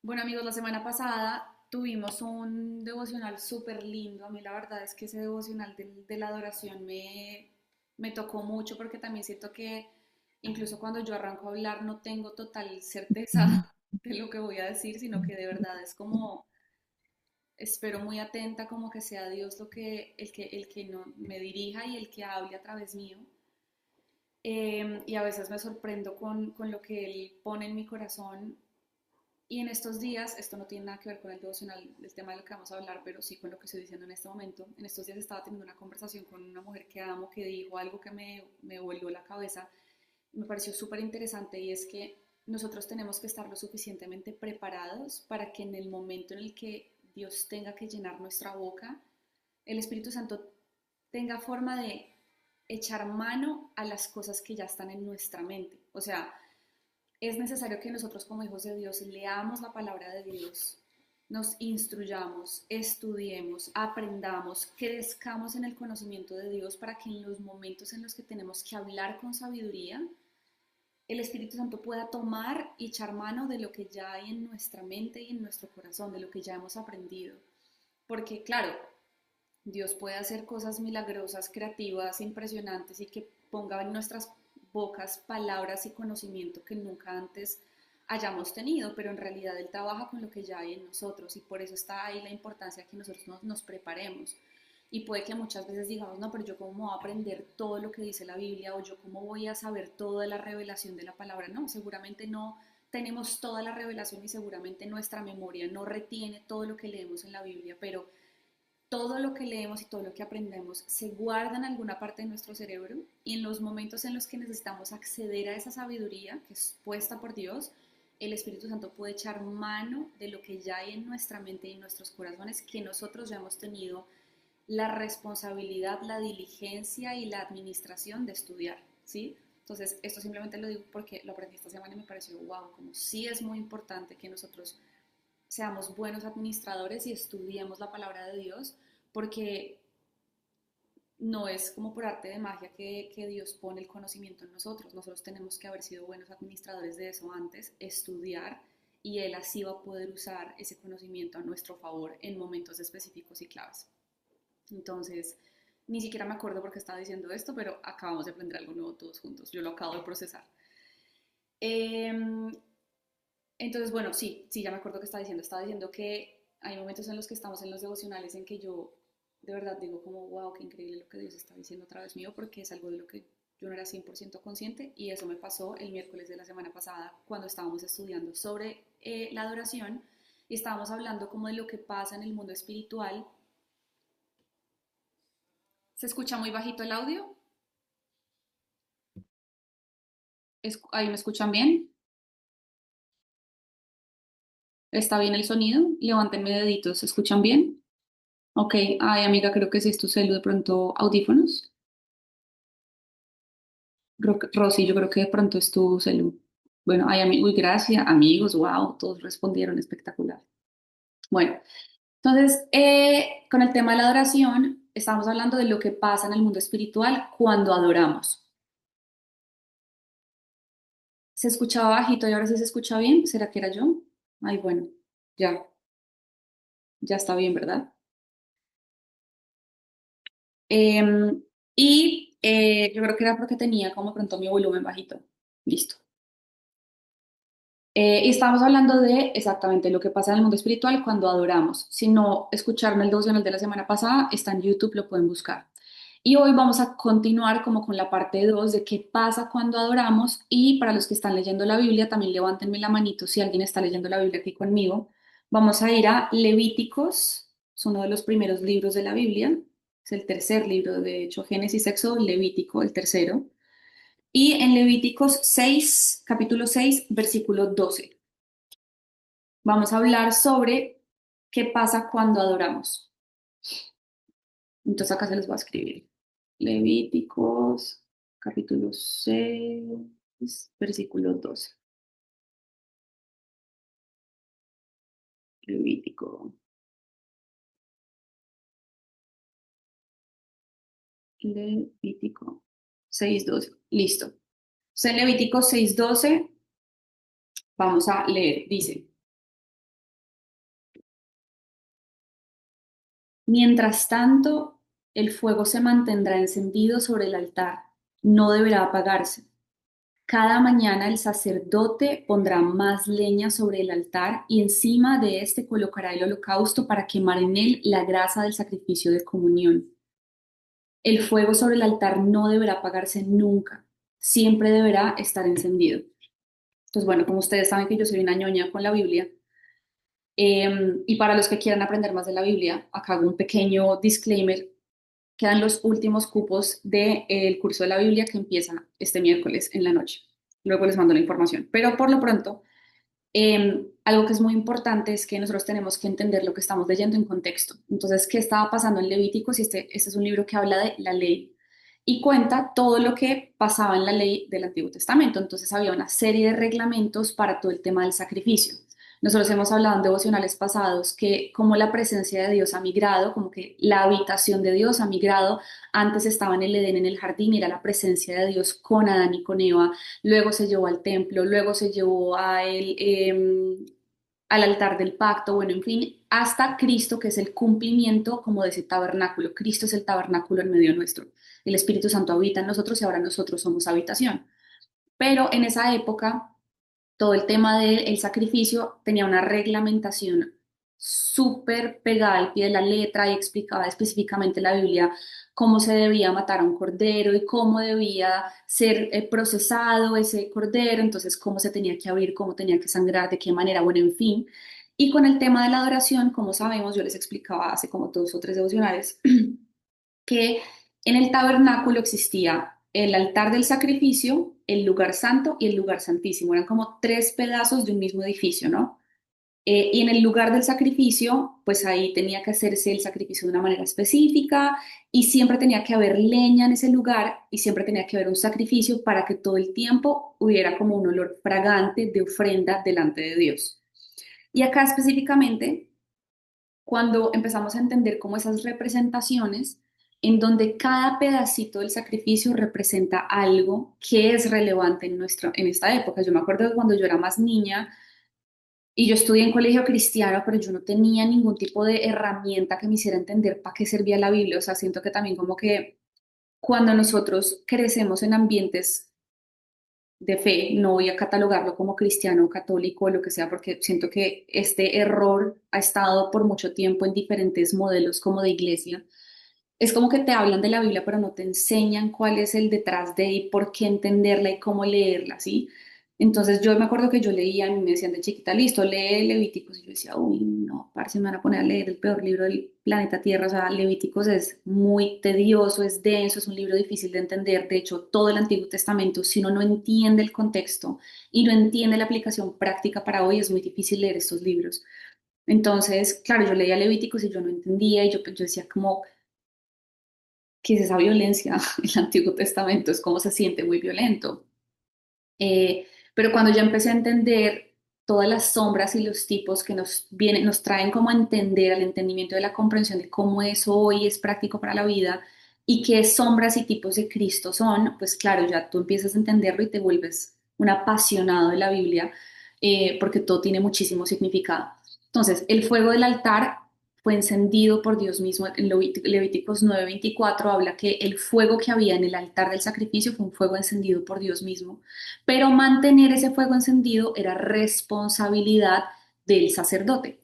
Bueno amigos, la semana pasada tuvimos un devocional súper lindo. A mí la verdad es que ese devocional de la adoración me tocó mucho porque también siento que incluso cuando yo arranco a hablar no tengo total certeza de lo que voy a decir, sino que de verdad es como espero muy atenta como que sea Dios el que no, me dirija y el que hable a través mío. Y a veces me sorprendo con lo que Él pone en mi corazón y en estos días, esto no tiene nada que ver con el devocional, el tema del que vamos a hablar, pero sí con lo que estoy diciendo en este momento. En estos días estaba teniendo una conversación con una mujer que amo que dijo algo que me volvió la cabeza y me pareció súper interesante y es que nosotros tenemos que estar lo suficientemente preparados para que en el momento en el que Dios tenga que llenar nuestra boca, el Espíritu Santo tenga forma de echar mano a las cosas que ya están en nuestra mente. O sea, es necesario que nosotros como hijos de Dios leamos la palabra de Dios, nos instruyamos, estudiemos, aprendamos, crezcamos en el conocimiento de Dios para que en los momentos en los que tenemos que hablar con sabiduría, el Espíritu Santo pueda tomar y echar mano de lo que ya hay en nuestra mente y en nuestro corazón, de lo que ya hemos aprendido. Porque claro, Dios puede hacer cosas milagrosas, creativas, impresionantes y que ponga en nuestras bocas palabras y conocimiento que nunca antes hayamos tenido, pero en realidad Él trabaja con lo que ya hay en nosotros y por eso está ahí la importancia de que nosotros nos preparemos. Y puede que muchas veces digamos, no, pero yo cómo voy a aprender todo lo que dice la Biblia o yo cómo voy a saber toda la revelación de la palabra. No, seguramente no tenemos toda la revelación y seguramente nuestra memoria no retiene todo lo que leemos en la Biblia, pero todo lo que leemos y todo lo que aprendemos se guarda en alguna parte de nuestro cerebro y en los momentos en los que necesitamos acceder a esa sabiduría que es puesta por Dios, el Espíritu Santo puede echar mano de lo que ya hay en nuestra mente y en nuestros corazones que nosotros ya hemos tenido la responsabilidad, la diligencia y la administración de estudiar, ¿sí? Entonces, esto simplemente lo digo porque lo aprendí esta semana y me pareció, wow, como sí es muy importante que nosotros seamos buenos administradores y estudiemos la palabra de Dios, porque no es como por arte de magia que Dios pone el conocimiento en nosotros. Nosotros tenemos que haber sido buenos administradores de eso antes, estudiar, y Él así va a poder usar ese conocimiento a nuestro favor en momentos específicos y claves. Entonces, ni siquiera me acuerdo por qué estaba diciendo esto, pero acabamos de aprender algo nuevo todos juntos. Yo lo acabo de procesar. Eh, entonces, bueno, sí, ya me acuerdo que estaba diciendo. Estaba diciendo que hay momentos en los que estamos en los devocionales en que yo de verdad digo como, wow, qué increíble lo que Dios está diciendo a través mío, porque es algo de lo que yo no era 100% consciente y eso me pasó el miércoles de la semana pasada cuando estábamos estudiando sobre la adoración y estábamos hablando como de lo que pasa en el mundo espiritual. ¿Se escucha muy bajito el audio? ¿Ahí me escuchan bien? ¿Está bien el sonido? Levántenme deditos, ¿se escuchan bien? Ok, ay amiga, creo que si es tu celu de pronto audífonos. Rosy, yo creo que de pronto es tu celu. Bueno, ay, uy, gracias, amigos, wow, todos respondieron espectacular. Bueno, entonces, con el tema de la adoración, estamos hablando de lo que pasa en el mundo espiritual cuando adoramos. ¿Se escuchaba bajito y ahora sí se escucha bien? ¿Será que era yo? Ay, bueno, ya, ya está bien, ¿verdad? Em, yo creo que era porque tenía como pronto mi volumen bajito. Listo. Y estábamos hablando de exactamente lo que pasa en el mundo espiritual cuando adoramos. Si no escucharon el devocional de la semana pasada, está en YouTube, lo pueden buscar. Y hoy vamos a continuar como con la parte 2 de qué pasa cuando adoramos. Y para los que están leyendo la Biblia, también levántenme la manito si alguien está leyendo la Biblia aquí conmigo. Vamos a ir a Levíticos, es uno de los primeros libros de la Biblia, es el tercer libro, de hecho, Génesis, Éxodo, Levítico, el tercero. Y en Levíticos 6, capítulo 6, versículo 12. Vamos a hablar sobre qué pasa cuando adoramos. Entonces acá se los voy a escribir. Levíticos, capítulo 6, versículo 12. Levítico, Levítico 6:12. Listo. Entonces, en Levítico 6:12 vamos a leer. Dice, Mientras tanto, el fuego se mantendrá encendido sobre el altar, no deberá apagarse. Cada mañana el sacerdote pondrá más leña sobre el altar y encima de éste colocará el holocausto para quemar en él la grasa del sacrificio de comunión. El fuego sobre el altar no deberá apagarse nunca, siempre deberá estar encendido. Entonces, bueno, como ustedes saben que yo soy una ñoña con la Biblia, y para los que quieran aprender más de la Biblia, acá hago un pequeño disclaimer. Quedan los últimos cupos del curso de la Biblia que empieza este miércoles en la noche. Luego les mando la información. Pero por lo pronto, algo que es muy importante es que nosotros tenemos que entender lo que estamos leyendo en contexto. Entonces, ¿qué estaba pasando en Levíticos? Y este es un libro que habla de la ley y cuenta todo lo que pasaba en la ley del Antiguo Testamento. Entonces, había una serie de reglamentos para todo el tema del sacrificio. Nosotros hemos hablado en devocionales pasados que como la presencia de Dios ha migrado, como que la habitación de Dios ha migrado, antes estaba en el Edén, en el jardín, era la presencia de Dios con Adán y con Eva, luego se llevó al templo, luego se llevó al altar del pacto, bueno, en fin, hasta Cristo, que es el cumplimiento como de ese tabernáculo. Cristo es el tabernáculo en medio nuestro. El Espíritu Santo habita en nosotros y ahora nosotros somos habitación. Pero en esa época, todo el tema del sacrificio tenía una reglamentación súper pegada al pie de la letra y explicaba específicamente la Biblia cómo se debía matar a un cordero y cómo debía ser procesado ese cordero, entonces cómo se tenía que abrir, cómo tenía que sangrar, de qué manera, bueno, en fin. Y con el tema de la adoración, como sabemos, yo les explicaba hace como 2 o 3 devocionales que en el tabernáculo existía el altar del sacrificio, el lugar santo y el lugar santísimo. Eran como 3 pedazos de un mismo edificio, ¿no? Y en el lugar del sacrificio, pues ahí tenía que hacerse el sacrificio de una manera específica y siempre tenía que haber leña en ese lugar y siempre tenía que haber un sacrificio para que todo el tiempo hubiera como un olor fragante de ofrenda delante de Dios. Y acá específicamente cuando empezamos a entender cómo esas representaciones, en donde cada pedacito del sacrificio representa algo que es relevante en esta época. Yo me acuerdo que cuando yo era más niña y yo estudié en colegio cristiano, pero yo no tenía ningún tipo de herramienta que me hiciera entender para qué servía la Biblia. O sea, siento que también como que cuando nosotros crecemos en ambientes de fe, no voy a catalogarlo como cristiano, católico o lo que sea, porque siento que este error ha estado por mucho tiempo en diferentes modelos como de iglesia. Es como que te hablan de la Biblia, pero no te enseñan cuál es el detrás de y por qué entenderla y cómo leerla, ¿sí? Entonces yo me acuerdo que yo leía, a mí me decían de chiquita, listo, lee Levíticos, y yo decía, uy, no, parce, me van a poner a leer el peor libro del planeta Tierra, o sea, Levíticos es muy tedioso, es denso, es un libro difícil de entender, de hecho, todo el Antiguo Testamento, si uno no entiende el contexto y no entiende la aplicación práctica para hoy, es muy difícil leer estos libros. Entonces, claro, yo leía Levíticos y yo no entendía y yo decía como, ¿qué es esa violencia? El Antiguo Testamento es como se siente muy violento. Pero cuando ya empecé a entender todas las sombras y los tipos que nos vienen, nos traen como a entender, al entendimiento de la comprensión de cómo eso hoy es práctico para la vida y qué sombras y tipos de Cristo son, pues claro, ya tú empiezas a entenderlo y te vuelves un apasionado de la Biblia, porque todo tiene muchísimo significado. Entonces, el fuego del altar fue encendido por Dios mismo. En Levíticos 9:24 habla que el fuego que había en el altar del sacrificio fue un fuego encendido por Dios mismo, pero mantener ese fuego encendido era responsabilidad del sacerdote.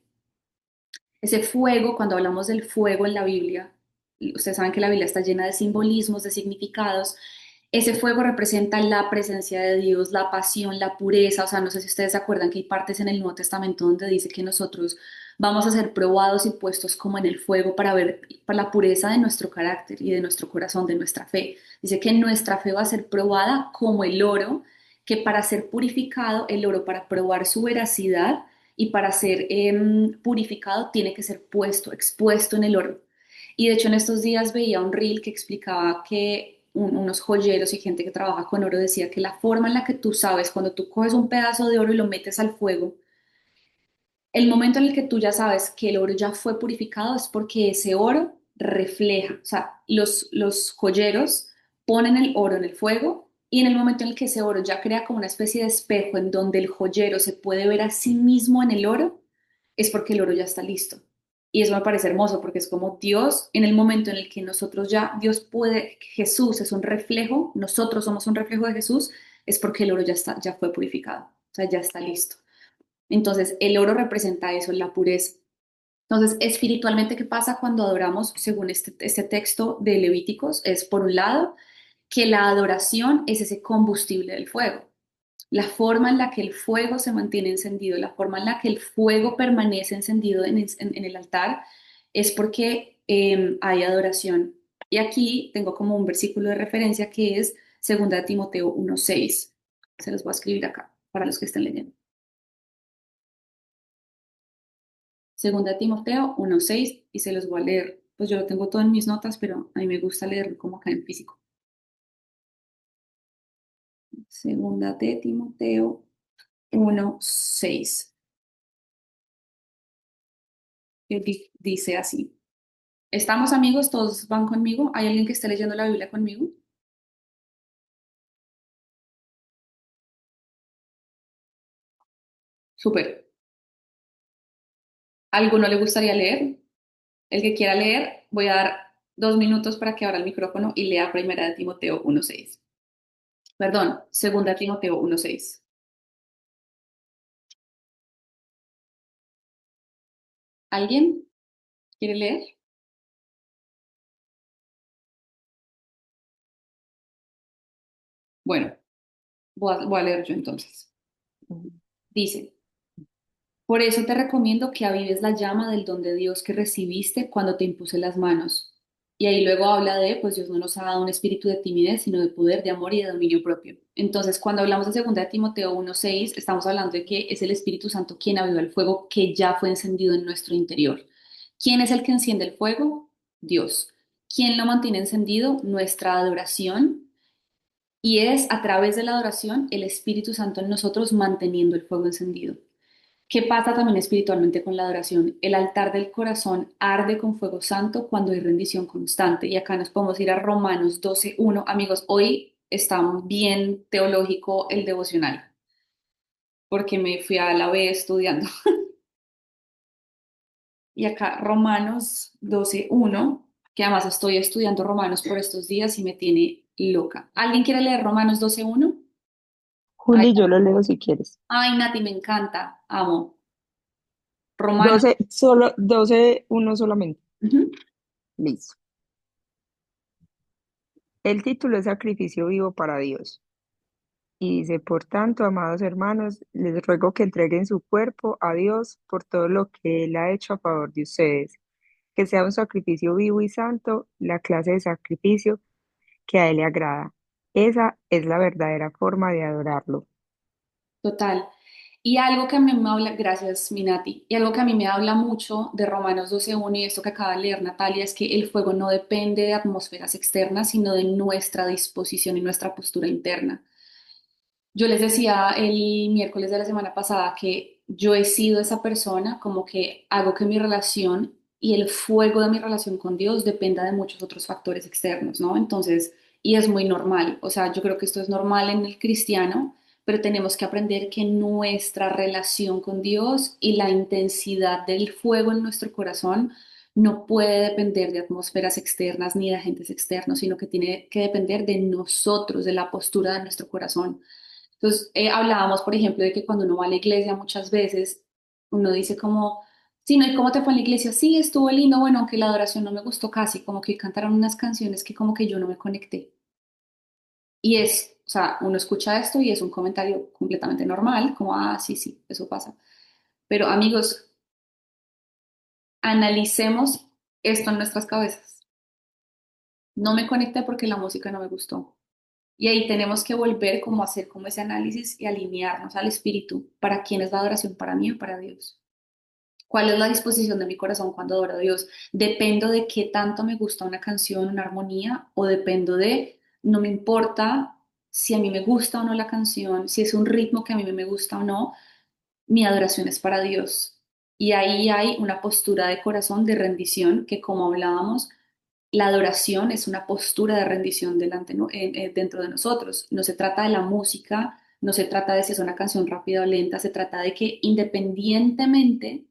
Ese fuego, cuando hablamos del fuego en la Biblia, ustedes saben que la Biblia está llena de simbolismos, de significados. Ese fuego representa la presencia de Dios, la pasión, la pureza. O sea, no sé si ustedes se acuerdan que hay partes en el Nuevo Testamento donde dice que nosotros vamos a ser probados y puestos como en el fuego para ver para la pureza de nuestro carácter y de nuestro corazón, de nuestra fe. Dice que nuestra fe va a ser probada como el oro, que para ser purificado, el oro para probar su veracidad y para ser purificado tiene que ser puesto, expuesto en el oro. Y de hecho en estos días veía un reel que explicaba que unos joyeros y gente que trabaja con oro decía que la forma en la que tú sabes cuando tú coges un pedazo de oro y lo metes al fuego, el momento en el que tú ya sabes que el oro ya fue purificado es porque ese oro refleja, o sea, los joyeros ponen el oro en el fuego y en el momento en el que ese oro ya crea como una especie de espejo en donde el joyero se puede ver a sí mismo en el oro, es porque el oro ya está listo. Y eso me parece hermoso porque es como Dios, en el momento en el que nosotros ya, Dios puede, Jesús es un reflejo, nosotros somos un reflejo de Jesús, es porque el oro ya está, ya fue purificado, o sea, ya está listo. Entonces, el oro representa eso, la pureza. Entonces, espiritualmente, ¿qué pasa cuando adoramos? Según este texto de Levíticos, es por un lado que la adoración es ese combustible del fuego. La forma en la que el fuego se mantiene encendido, la forma en la que el fuego permanece encendido en el altar, es porque hay adoración. Y aquí tengo como un versículo de referencia que es 2 Timoteo 1:6. Se los voy a escribir acá para los que estén leyendo. 2 Timoteo 1:6 y se los voy a leer. Pues yo lo tengo todo en mis notas, pero a mí me gusta leerlo como acá en físico. 2 Timoteo 1:6, que dice así. ¿Estamos amigos? ¿Todos van conmigo? ¿Hay alguien que esté leyendo la Biblia conmigo? Súper. ¿Alguno le gustaría leer? El que quiera leer, voy a dar 2 minutos para que abra el micrófono y lea 1 Timoteo 1:6. Perdón, 2 Timoteo 1:6. ¿Alguien quiere leer? Bueno, voy a leer yo entonces. Dice, por eso te recomiendo que avives la llama del don de Dios que recibiste cuando te impuse las manos. Y ahí luego habla de, pues Dios no nos ha dado un espíritu de timidez, sino de poder, de amor y de dominio propio. Entonces, cuando hablamos de 2 Timoteo 1:6, estamos hablando de que es el Espíritu Santo quien aviva el fuego que ya fue encendido en nuestro interior. ¿Quién es el que enciende el fuego? Dios. ¿Quién lo mantiene encendido? Nuestra adoración. Y es a través de la adoración el Espíritu Santo en nosotros manteniendo el fuego encendido. ¿Qué pasa también espiritualmente con la adoración? El altar del corazón arde con fuego santo cuando hay rendición constante. Y acá nos podemos ir a Romanos 12:1. Amigos, hoy está bien teológico el devocional, porque me fui a la B estudiando. Y acá Romanos 12:1, que además estoy estudiando Romanos por estos días y me tiene loca. ¿Alguien quiere leer Romanos 12:1? Ay, Juli, yo lo leo si quieres. ay, Nati, me encanta, amo. Romanos. 12 solo, 12 uno solamente. Ujú. Listo. El título es Sacrificio vivo para Dios. Y dice, por tanto, amados hermanos, les ruego que entreguen su cuerpo a Dios por todo lo que Él ha hecho a favor de ustedes, que sea un sacrificio vivo y santo, la clase de sacrificio que a Él le agrada. Esa es la verdadera forma de adorarlo. Total. Y algo que a mí me habla, gracias Minati, y algo que a mí me habla mucho de Romanos 12:1 y esto que acaba de leer Natalia es que el fuego no depende de atmósferas externas, sino de nuestra disposición y nuestra postura interna. Yo les decía el miércoles de la semana pasada que yo he sido esa persona como que hago que mi relación y el fuego de mi relación con Dios dependa de muchos otros factores externos, ¿no? Entonces, y es muy normal, o sea, yo creo que esto es normal en el cristiano, pero tenemos que aprender que nuestra relación con Dios y la intensidad del fuego en nuestro corazón no puede depender de atmósferas externas ni de agentes externos, sino que tiene que depender de nosotros, de la postura de nuestro corazón. Entonces, hablábamos, por ejemplo, de que cuando uno va a la iglesia muchas veces, uno dice como, sí, ¿no? ¿Y cómo te fue en la iglesia? Sí, estuvo lindo, bueno, aunque la adoración no me gustó casi, como que cantaron unas canciones que como que yo no me conecté. Y es, o sea, uno escucha esto y es un comentario completamente normal, como, ah, sí, sí, eso pasa. Pero amigos, analicemos esto en nuestras cabezas. No me conecté porque la música no me gustó. Y ahí tenemos que volver como a hacer como ese análisis y alinearnos al espíritu. ¿Para quién es la adoración? ¿Para mí o para Dios? ¿Cuál es la disposición de mi corazón cuando adoro a Dios? ¿Dependo de qué tanto me gusta una canción, una armonía? ¿O dependo de, no me importa si a mí me gusta o no la canción, si es un ritmo que a mí me gusta o no, mi adoración es para Dios? Y ahí hay una postura de corazón, de rendición, que como hablábamos, la adoración es una postura de rendición dentro de nosotros. No se trata de la música, no se trata de si es una canción rápida o lenta, se trata de que independientemente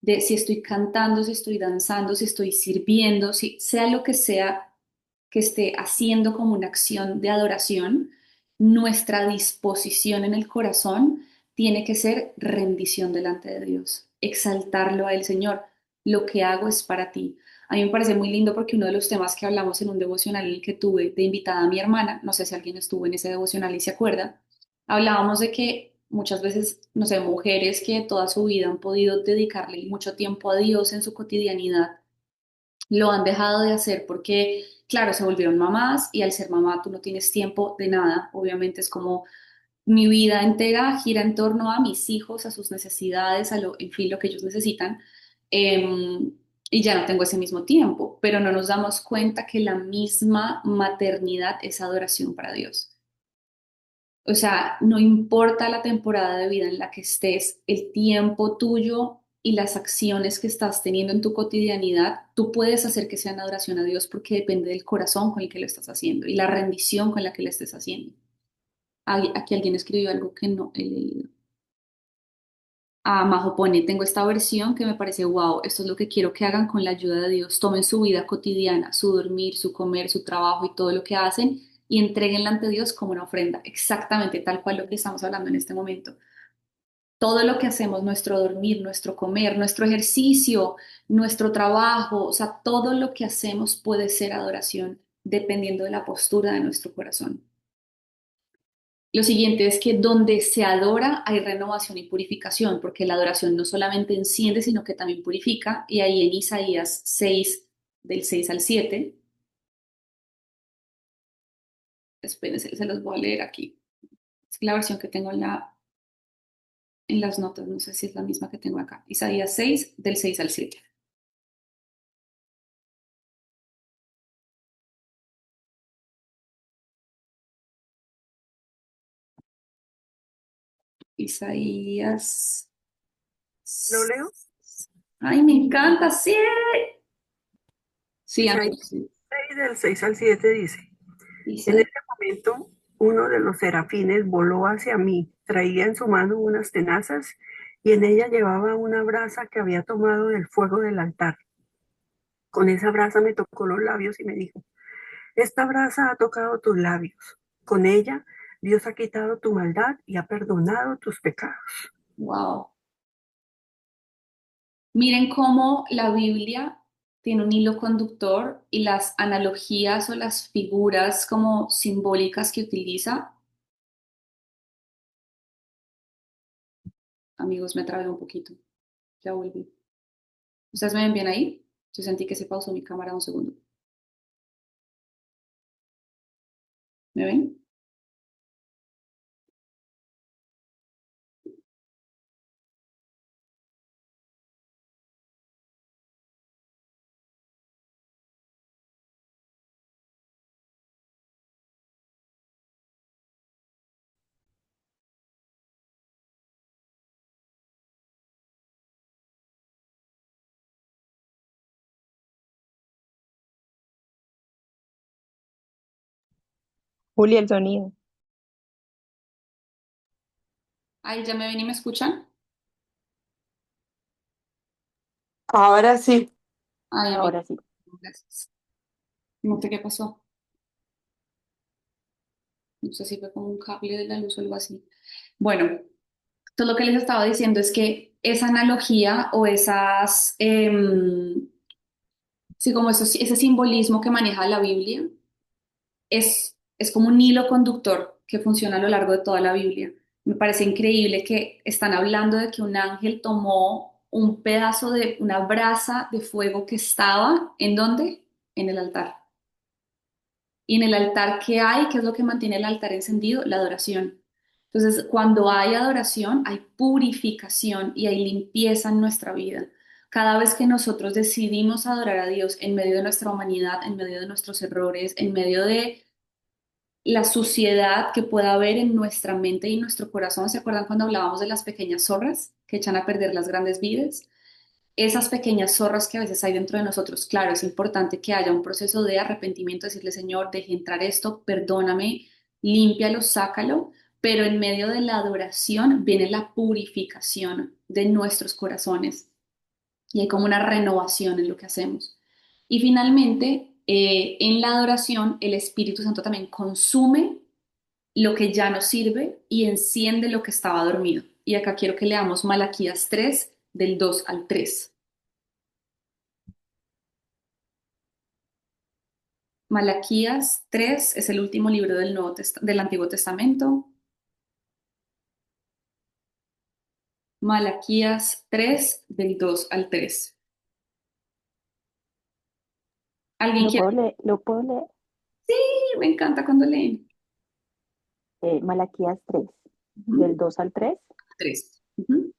de si estoy cantando, si estoy danzando, si estoy sirviendo, si sea lo que sea que esté haciendo como una acción de adoración, nuestra disposición en el corazón tiene que ser rendición delante de Dios, exaltarlo a el Señor. Lo que hago es para ti. A mí me parece muy lindo porque uno de los temas que hablamos en un devocional en el que tuve de invitada a mi hermana, no sé si alguien estuvo en ese devocional y se acuerda, hablábamos de que muchas veces, no sé, mujeres que toda su vida han podido dedicarle mucho tiempo a Dios en su cotidianidad, lo han dejado de hacer porque, claro, se volvieron mamás y al ser mamá tú no tienes tiempo de nada. Obviamente es como mi vida entera gira en torno a mis hijos, a sus necesidades, a lo, en fin, lo que ellos necesitan. Y ya no tengo ese mismo tiempo, pero no nos damos cuenta que la misma maternidad es adoración para Dios. O sea, no importa la temporada de vida en la que estés, el tiempo tuyo y las acciones que estás teniendo en tu cotidianidad, tú puedes hacer que sean adoración a Dios porque depende del corazón con el que lo estás haciendo y la rendición con la que lo estés haciendo. Aquí alguien escribió algo que no he leído. Majo pone, tengo esta versión que me parece wow, esto es lo que quiero que hagan con la ayuda de Dios. Tomen su vida cotidiana, su dormir, su comer, su trabajo y todo lo que hacen y entréguenla ante Dios como una ofrenda. Exactamente tal cual lo que estamos hablando en este momento. Todo lo que hacemos, nuestro dormir, nuestro comer, nuestro ejercicio, nuestro trabajo, o sea, todo lo que hacemos puede ser adoración dependiendo de la postura de nuestro corazón. Lo siguiente es que donde se adora hay renovación y purificación, porque la adoración no solamente enciende, sino que también purifica. Y ahí en Isaías 6, del 6 al 7, espérense, se los voy a leer aquí. Es la versión que tengo en las notas, no sé si es la misma que tengo acá. Isaías 6, del 6 al 7. Isaías. ¿Lo leo? Ay, me encanta, sí. Sí, Isaías amigo, sí. 6, del 6 al 7 dice, en Dice, ese momento uno de los serafines voló hacia mí, traía en su mano unas tenazas y en ella llevaba una brasa que había tomado del fuego del altar. Con esa brasa me tocó los labios y me dijo, esta brasa ha tocado tus labios. Con ella Dios ha quitado tu maldad y ha perdonado tus pecados. wow. Miren cómo la Biblia tiene un hilo conductor y las analogías o las figuras como simbólicas que utiliza. Amigos, me trabé un poquito. Ya volví. ¿Ustedes me ven bien ahí? Yo sentí que se pausó mi cámara un segundo. ¿Me ven? Juli, el sonido. Ahí ya me ven y me escuchan. Ahora sí. Ay, amigo, Ahora sí. gracias. No sé qué pasó. No sé si fue como un cable de la luz o algo así. Bueno, entonces lo que les estaba diciendo es que esa analogía o esas, sí, como ese simbolismo que maneja la Biblia es como un hilo conductor que funciona a lo largo de toda la Biblia. Me parece increíble que están hablando de que un ángel tomó un pedazo de una brasa de fuego que estaba, ¿en dónde? En el altar. Y en el altar, ¿qué hay? ¿Qué es lo que mantiene el altar encendido? La adoración. Entonces, cuando hay adoración, hay purificación y hay limpieza en nuestra vida. Cada vez que nosotros decidimos adorar a Dios en medio de nuestra humanidad, en medio de nuestros errores, en medio de la suciedad que pueda haber en nuestra mente y nuestro corazón, ¿se acuerdan cuando hablábamos de las pequeñas zorras que echan a perder las grandes vides? Esas pequeñas zorras que a veces hay dentro de nosotros, claro, es importante que haya un proceso de arrepentimiento, decirle, Señor, deje entrar esto, perdóname, límpialo, sácalo, pero en medio de la adoración viene la purificación de nuestros corazones. y hay como una renovación en lo que hacemos. Y finalmente, en la adoración, el Espíritu Santo también consume lo que ya no sirve y enciende lo que estaba dormido. Y acá quiero que leamos Malaquías 3 del 2 al 3. Malaquías 3 es el último libro del Antiguo Testamento. Malaquías 3 del 2 al 3. ¿Alguien quiere? Lo puedo leer. Sí, me encanta cuando leen. Malaquías 3, Ujú. del 2 al 3. 3. Ujú.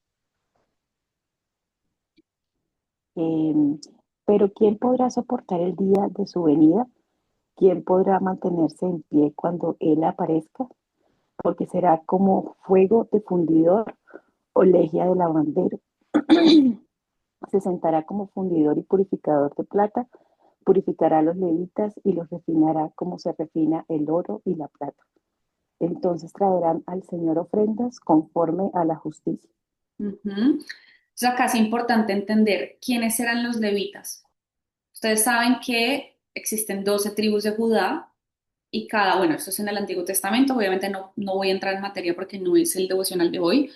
Em, pero ¿quién podrá soportar el día de su venida? ¿Quién podrá mantenerse en pie cuando Él aparezca? Porque será como fuego de fundidor o lejía de lavandero. Se sentará como fundidor y purificador de plata, purificará a los levitas y los refinará como se refina el oro y la plata. Entonces traerán al Señor ofrendas conforme a la justicia. Ujú. Entonces acá es importante entender quiénes eran los levitas. Ustedes saben que existen 12 tribus de Judá y cada, bueno, esto es en el Antiguo Testamento, obviamente no voy a entrar en materia porque no es el devocional de hoy,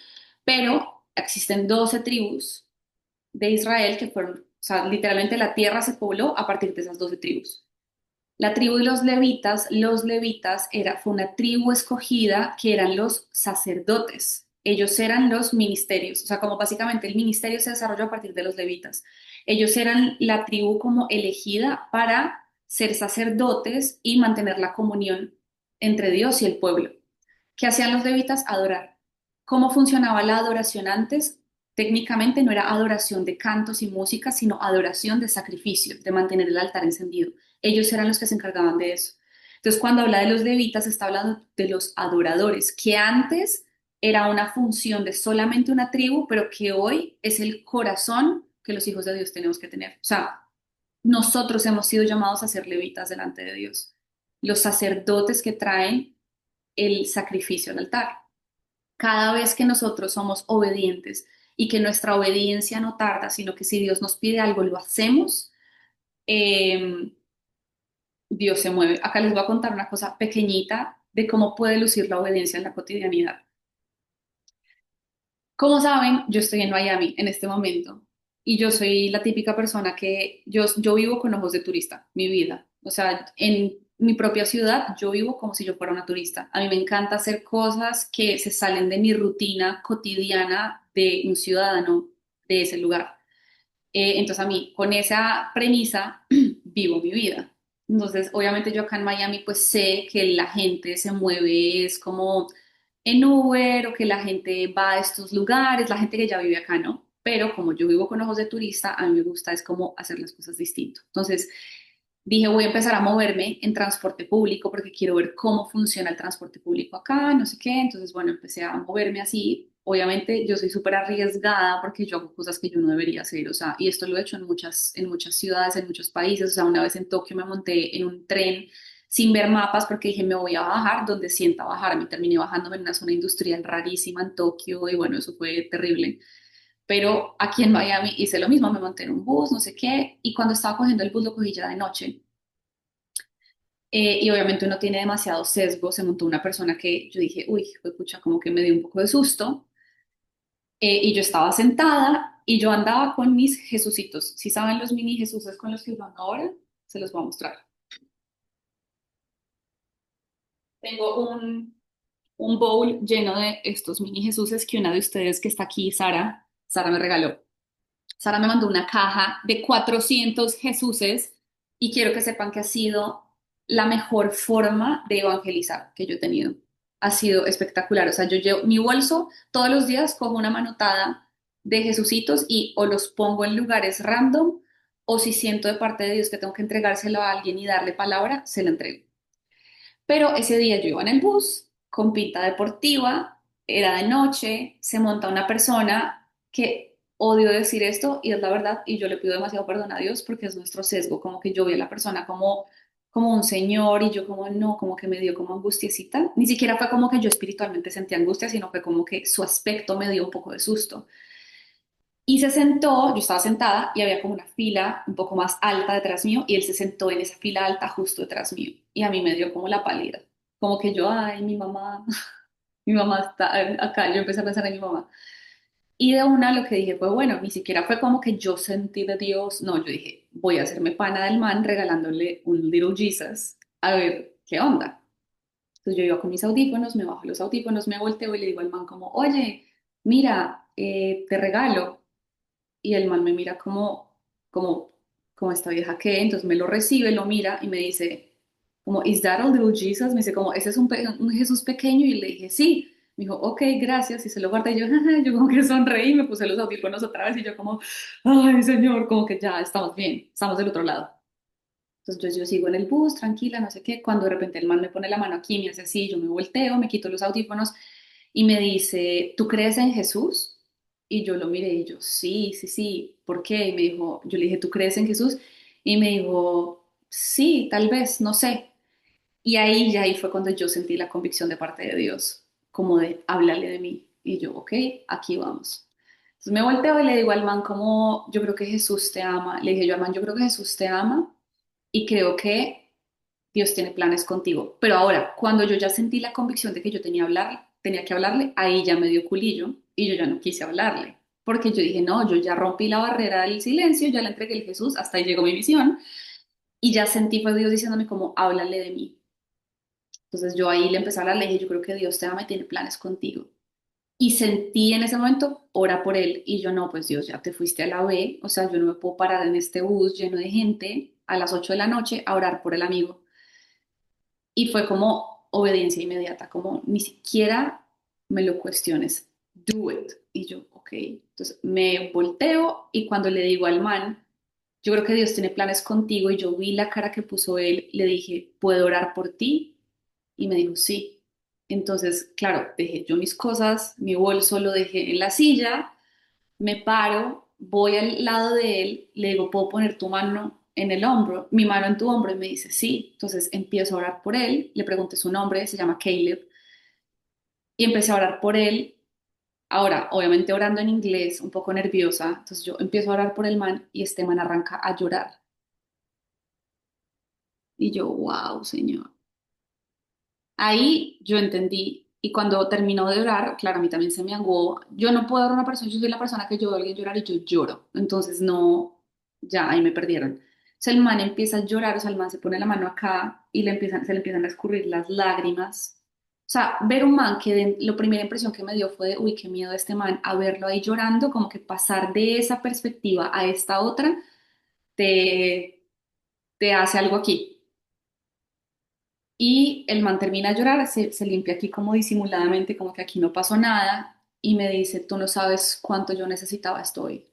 pero existen 12 tribus de Israel que fueron, o sea, literalmente la tierra se pobló a partir de esas 12 tribus. La tribu de los levitas fue una tribu escogida que eran los sacerdotes. Ellos eran los ministerios, o sea, como básicamente el ministerio se desarrolló a partir de los levitas. Ellos eran la tribu como elegida para ser sacerdotes y mantener la comunión entre Dios y el pueblo. ¿Qué hacían los levitas? Adorar. ¿Cómo funcionaba la adoración antes? Técnicamente no era adoración de cantos y música, sino adoración de sacrificio, de mantener el altar encendido. Ellos eran los que se encargaban de eso. Entonces, cuando habla de los levitas, está hablando de los adoradores, que antes era una función de solamente una tribu, pero que hoy es el corazón que los hijos de Dios tenemos que tener. O sea, nosotros hemos sido llamados a ser levitas delante de Dios, los sacerdotes que traen el sacrificio al altar. Cada vez que nosotros somos obedientes y que nuestra obediencia no tarda, sino que si Dios nos pide algo, lo hacemos, eh, Dios se mueve. Acá les voy a contar una cosa pequeñita de cómo puede lucir la obediencia en la cotidianidad. Como saben, yo estoy en Miami en este momento y yo soy la típica persona que yo vivo con ojos de turista, mi vida. O sea, en mi propia ciudad yo vivo como si yo fuera una turista. A mí me encanta hacer cosas que se salen de mi rutina cotidiana de un ciudadano de ese lugar. Entonces a mí, con esa premisa, vivo mi vida. Entonces, obviamente yo acá en Miami, pues sé que la gente se mueve, es como en Uber o que la gente va a estos lugares, la gente que ya vive acá, ¿no? Pero como yo vivo con ojos de turista, a mí me gusta es como hacer las cosas distinto. Entonces, dije, voy a empezar a moverme en transporte público porque quiero ver cómo funciona el transporte público acá, no sé qué. Entonces, bueno, empecé a moverme así. Obviamente, yo soy súper arriesgada porque yo hago cosas que yo no debería hacer, o sea, y esto lo he hecho en muchas ciudades, en muchos países. O sea, una vez en Tokio me monté en un tren sin ver mapas porque dije, me voy a bajar donde sienta bajar. Me terminé bajándome en una zona industrial rarísima en Tokio y bueno, eso fue terrible. Pero aquí en Miami hice lo mismo, me monté en un bus, no sé qué, y cuando estaba cogiendo el bus lo cogí ya de noche. Y obviamente uno tiene demasiado sesgo, se montó una persona que yo dije, uy, pucha, como que me dio un poco de susto. Y yo estaba sentada y yo andaba con mis Jesucitos. Si saben los mini Jesuses con los que van ahora, se los voy a mostrar. Tengo un bowl lleno de estos mini Jesuses que una de ustedes que está aquí, Sara me regaló. Sara me mandó una caja de 400 Jesuses y quiero que sepan que ha sido la mejor forma de evangelizar que yo he tenido. Ha sido espectacular. O sea, yo llevo mi bolso todos los días, cojo una manotada de Jesucitos y o los pongo en lugares random o si siento de parte de Dios que tengo que entregárselo a alguien y darle palabra, se lo entrego. Pero ese día yo iba en el bus con pinta deportiva, era de noche, se monta una persona que odio decir esto y es la verdad y yo le pido demasiado perdón a Dios porque es nuestro sesgo, como que yo vi a la persona como un señor y yo como no, como que me dio como angustiecita. Ni siquiera fue como que yo espiritualmente sentí angustia, sino fue como que su aspecto me dio un poco de susto. Y se sentó, yo estaba sentada y había como una fila un poco más alta detrás mío y él se sentó en esa fila alta justo detrás mío. Y a mí me dio como la pálida, como que yo, ay, mi mamá, mi mamá está acá, yo empecé a pensar en mi mamá. Y de una lo que dije fue, bueno, ni siquiera fue como que yo sentí de Dios, no, yo dije, voy a hacerme pana del man regalándole un Little Jesus a ver qué onda. Entonces yo iba con mis audífonos, me bajo los audífonos, me volteo y le digo al man como, oye, mira, te regalo. Y el man me mira como, como esta vieja que, entonces me lo recibe, lo mira y me dice, como, ¿Is that a little Jesus? Me dice, como, ¿ese es un Jesús pequeño? Y le dije, sí. Me dijo, ok, gracias. Y se lo guardé. Y yo, jaja, yo como que sonreí, me puse los audífonos otra vez y yo como, ay, señor, como que ya estamos bien, estamos del otro lado. Entonces yo sigo en el bus, tranquila, no sé qué, cuando de repente el man me pone la mano aquí, me hace así, yo me volteo, me quito los audífonos y me dice, ¿tú crees en Jesús? Y yo lo miré y yo, sí, sí, sí, ¿por qué? Y me dijo, yo le dije, ¿tú crees en Jesús? Y me dijo, sí, tal vez, no sé. Y ahí ya ahí fue cuando yo sentí la convicción de parte de Dios, como de, háblale de mí. Y yo, ok, aquí vamos. Entonces me volteo y le digo al man como, yo creo que Jesús te ama. Le dije yo al man, yo creo que Jesús te ama y creo que Dios tiene planes contigo. Pero ahora, cuando yo ya sentí la convicción de que yo tenía que hablarle, ahí ya me dio culillo y yo ya no quise hablarle. Porque yo dije, no, yo ya rompí la barrera del silencio, ya le entregué el Jesús, hasta ahí llegó mi misión. Y ya sentí fue Dios diciéndome como, háblale de mí. Entonces yo ahí le empecé a hablar, le dije, yo creo que Dios te ama y tiene planes contigo. Y sentí en ese momento, ora por él. Y yo, no, pues Dios, ya te fuiste a la B, o sea, yo no me puedo parar en este bus lleno de gente a las 8 de la noche a orar por el amigo. Y fue como obediencia inmediata, como ni siquiera me lo cuestiones, do it. Y yo, ok. Entonces me volteo y cuando le digo al man, yo creo que Dios tiene planes contigo y yo vi la cara que puso él, le dije, ¿puedo orar por ti? Y me dijo, sí. Entonces, claro, dejé yo mis cosas, mi bolso lo dejé en la silla, me paro, voy al lado de él, le digo, ¿puedo poner tu mano en el hombro? Mi mano en tu hombro y me dice, sí. Entonces empiezo a orar por él, le pregunté su nombre, se llama Caleb, y empecé a orar por él. Ahora, obviamente orando en inglés, un poco nerviosa, entonces yo empiezo a orar por el man y este man arranca a llorar. Y yo, wow, Señor. Ahí yo entendí y cuando terminó de orar, claro, a mí también se me aguó. Yo no puedo ver a una persona, yo soy la persona que yo veo a alguien llorar y yo lloro. Entonces no, ya ahí me perdieron. O sea, el man empieza a llorar, o sea, el man se pone la mano acá y se le empiezan a escurrir las lágrimas. O sea, ver un man que la primera impresión que me dio fue de, uy, qué miedo este man, a verlo ahí llorando, como que pasar de esa perspectiva a esta otra, te, te hace algo aquí. Y el man termina de llorar, se limpia aquí como disimuladamente, como que aquí no pasó nada, y me dice, tú no sabes cuánto yo necesitaba esto hoy.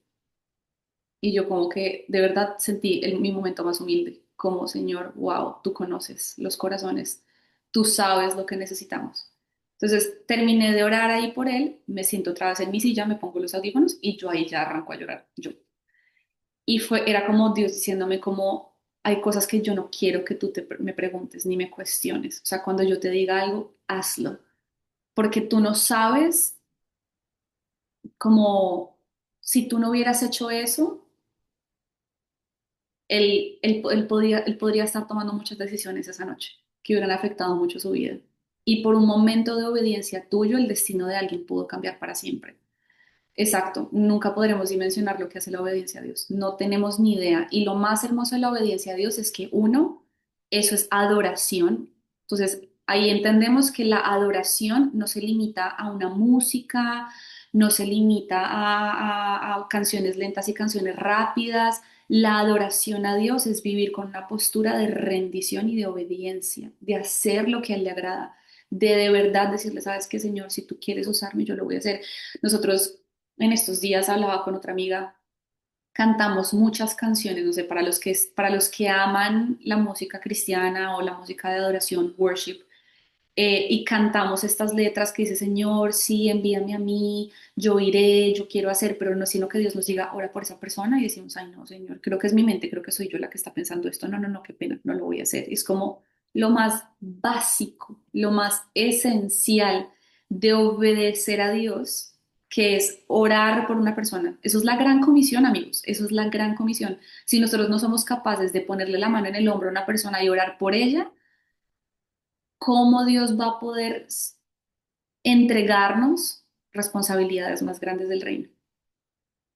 Y yo como que de verdad sentí mi momento más humilde, como Señor, wow, tú conoces los corazones, tú sabes lo que necesitamos. Entonces terminé de orar ahí por él, me siento otra vez en mi silla, me pongo los audífonos y yo ahí ya arranco a llorar, yo. Y era como Dios diciéndome como hay cosas que yo no quiero que tú me preguntes ni me cuestiones. O sea, cuando yo te diga algo, hazlo. Porque tú no sabes como si tú no hubieras hecho eso, él podría estar tomando muchas decisiones esa noche que hubieran afectado mucho su vida. Y por un momento de obediencia tuyo, el destino de alguien pudo cambiar para siempre. Exacto, nunca podremos dimensionar lo que hace la obediencia a Dios. No tenemos ni idea. Y lo más hermoso de la obediencia a Dios es que uno, eso es adoración. Entonces, ahí entendemos que la adoración no se limita a una música, no se limita a canciones lentas y canciones rápidas. La adoración a Dios es vivir con una postura de rendición y de obediencia, de hacer lo que a Él le agrada, de verdad decirle, sabes qué, Señor, si tú quieres usarme, yo lo voy a hacer. Nosotros en estos días hablaba con otra amiga, cantamos muchas canciones, no sé, para los que aman la música cristiana o la música de adoración, worship, y cantamos estas letras que dice, Señor, sí, envíame a mí, yo iré, yo quiero hacer, pero no es sino que Dios nos diga, ora por esa persona y decimos, ay, no, Señor, creo que es mi mente, creo que soy yo la que está pensando esto, no, no, no, qué pena, no lo voy a hacer. Es como lo más básico, lo más esencial de obedecer a Dios que es orar por una persona. Eso es la gran comisión, amigos, eso es la gran comisión. Si nosotros no somos capaces de ponerle la mano en el hombro a una persona y orar por ella, ¿cómo Dios va a poder entregarnos responsabilidades más grandes del reino?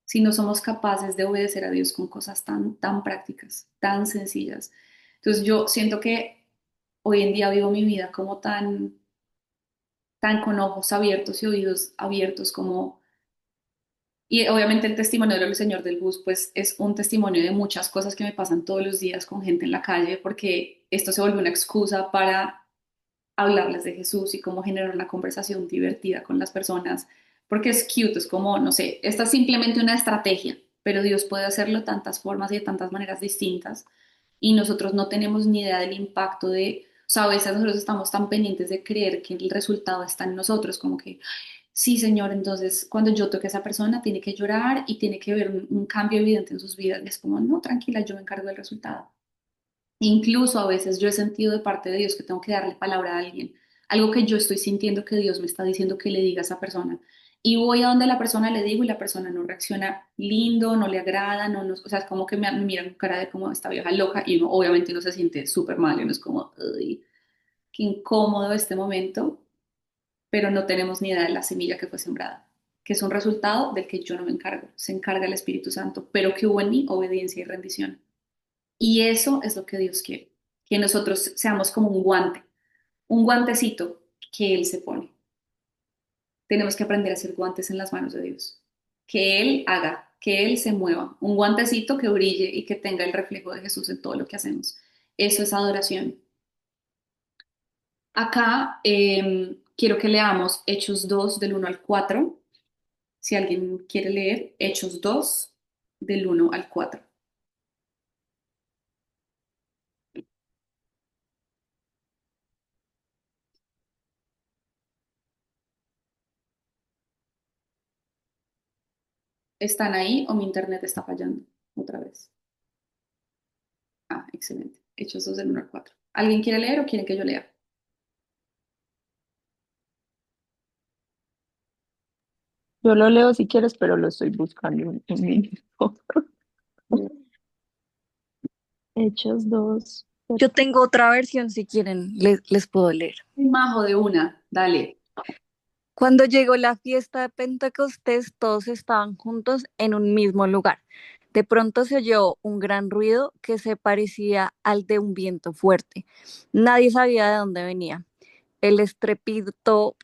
Si no somos capaces de obedecer a Dios con cosas tan prácticas, tan sencillas. Entonces yo siento que hoy en día vivo mi vida como tan con ojos abiertos y oídos abiertos como... Y obviamente el testimonio del Señor del Bus, pues es un testimonio de muchas cosas que me pasan todos los días con gente en la calle, porque esto se vuelve una excusa para hablarles de Jesús y cómo generar una conversación divertida con las personas, porque es cute, es como, no sé, esta es simplemente una estrategia, pero Dios puede hacerlo de tantas formas y de tantas maneras distintas, y nosotros no tenemos ni idea del impacto de, o sea, a veces nosotros estamos tan pendientes de creer que el resultado está en nosotros, como que, sí, Señor, entonces cuando yo toque a esa persona tiene que llorar y tiene que ver un cambio evidente en sus vidas, y es como, no, tranquila, yo me encargo del resultado. Incluso a veces yo he sentido de parte de Dios que tengo que darle palabra a alguien, algo que yo estoy sintiendo que Dios me está diciendo que le diga a esa persona. Y voy a donde la persona le digo y la persona no reacciona lindo, no le agrada, no, o sea, es como que me mira con cara de como esta vieja loca y uno, obviamente uno se siente súper mal y uno es como, "Uy, qué incómodo este momento", pero no tenemos ni idea de la semilla que fue sembrada, que es un resultado del que yo no me encargo, se encarga el Espíritu Santo, pero que hubo en mí obediencia y rendición. Y eso es lo que Dios quiere, que nosotros seamos como un guantecito que Él se pone. Tenemos que aprender a hacer guantes en las manos de Dios, que Él haga, que Él se mueva, un guantecito que brille y que tenga el reflejo de Jesús en todo lo que hacemos. Eso es adoración. Acá quiero que leamos Hechos 2 del 1 al 4. Si alguien quiere leer Hechos 2 del 1 al 4. ¿Están ahí o mi internet está fallando otra vez? Ah, excelente. Hechos 2 del 1 al 4. ¿Alguien quiere leer o quieren que yo lea? Yo lo leo si quieres, pero lo estoy buscando un minuto. Hechos 2. Yo tengo otra versión, si quieren, les puedo leer. Majo de una, dale. Cuando llegó la fiesta de Pentecostés, todos estaban juntos en un mismo lugar. De pronto se oyó un gran ruido que se parecía al de un viento fuerte. Nadie sabía de dónde venía. El estrépito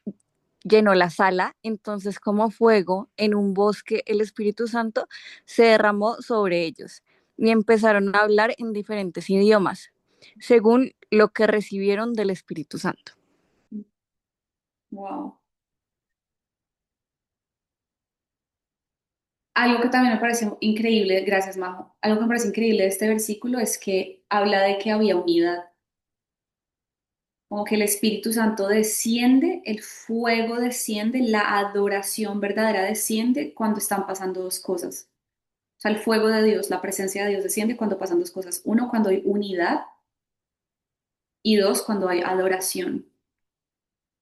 llenó la sala, entonces como fuego en un bosque el Espíritu Santo se derramó sobre ellos y empezaron a hablar en diferentes idiomas, según lo que recibieron del Espíritu Santo. Wow. Algo que también me parece increíble, gracias Majo, algo que me parece increíble de este versículo es que habla de que había unidad, como que el Espíritu Santo desciende, el fuego desciende, la adoración verdadera desciende cuando están pasando dos cosas. O sea, el fuego de Dios, la presencia de Dios desciende cuando pasan dos cosas. Uno, cuando hay unidad y dos, cuando hay adoración.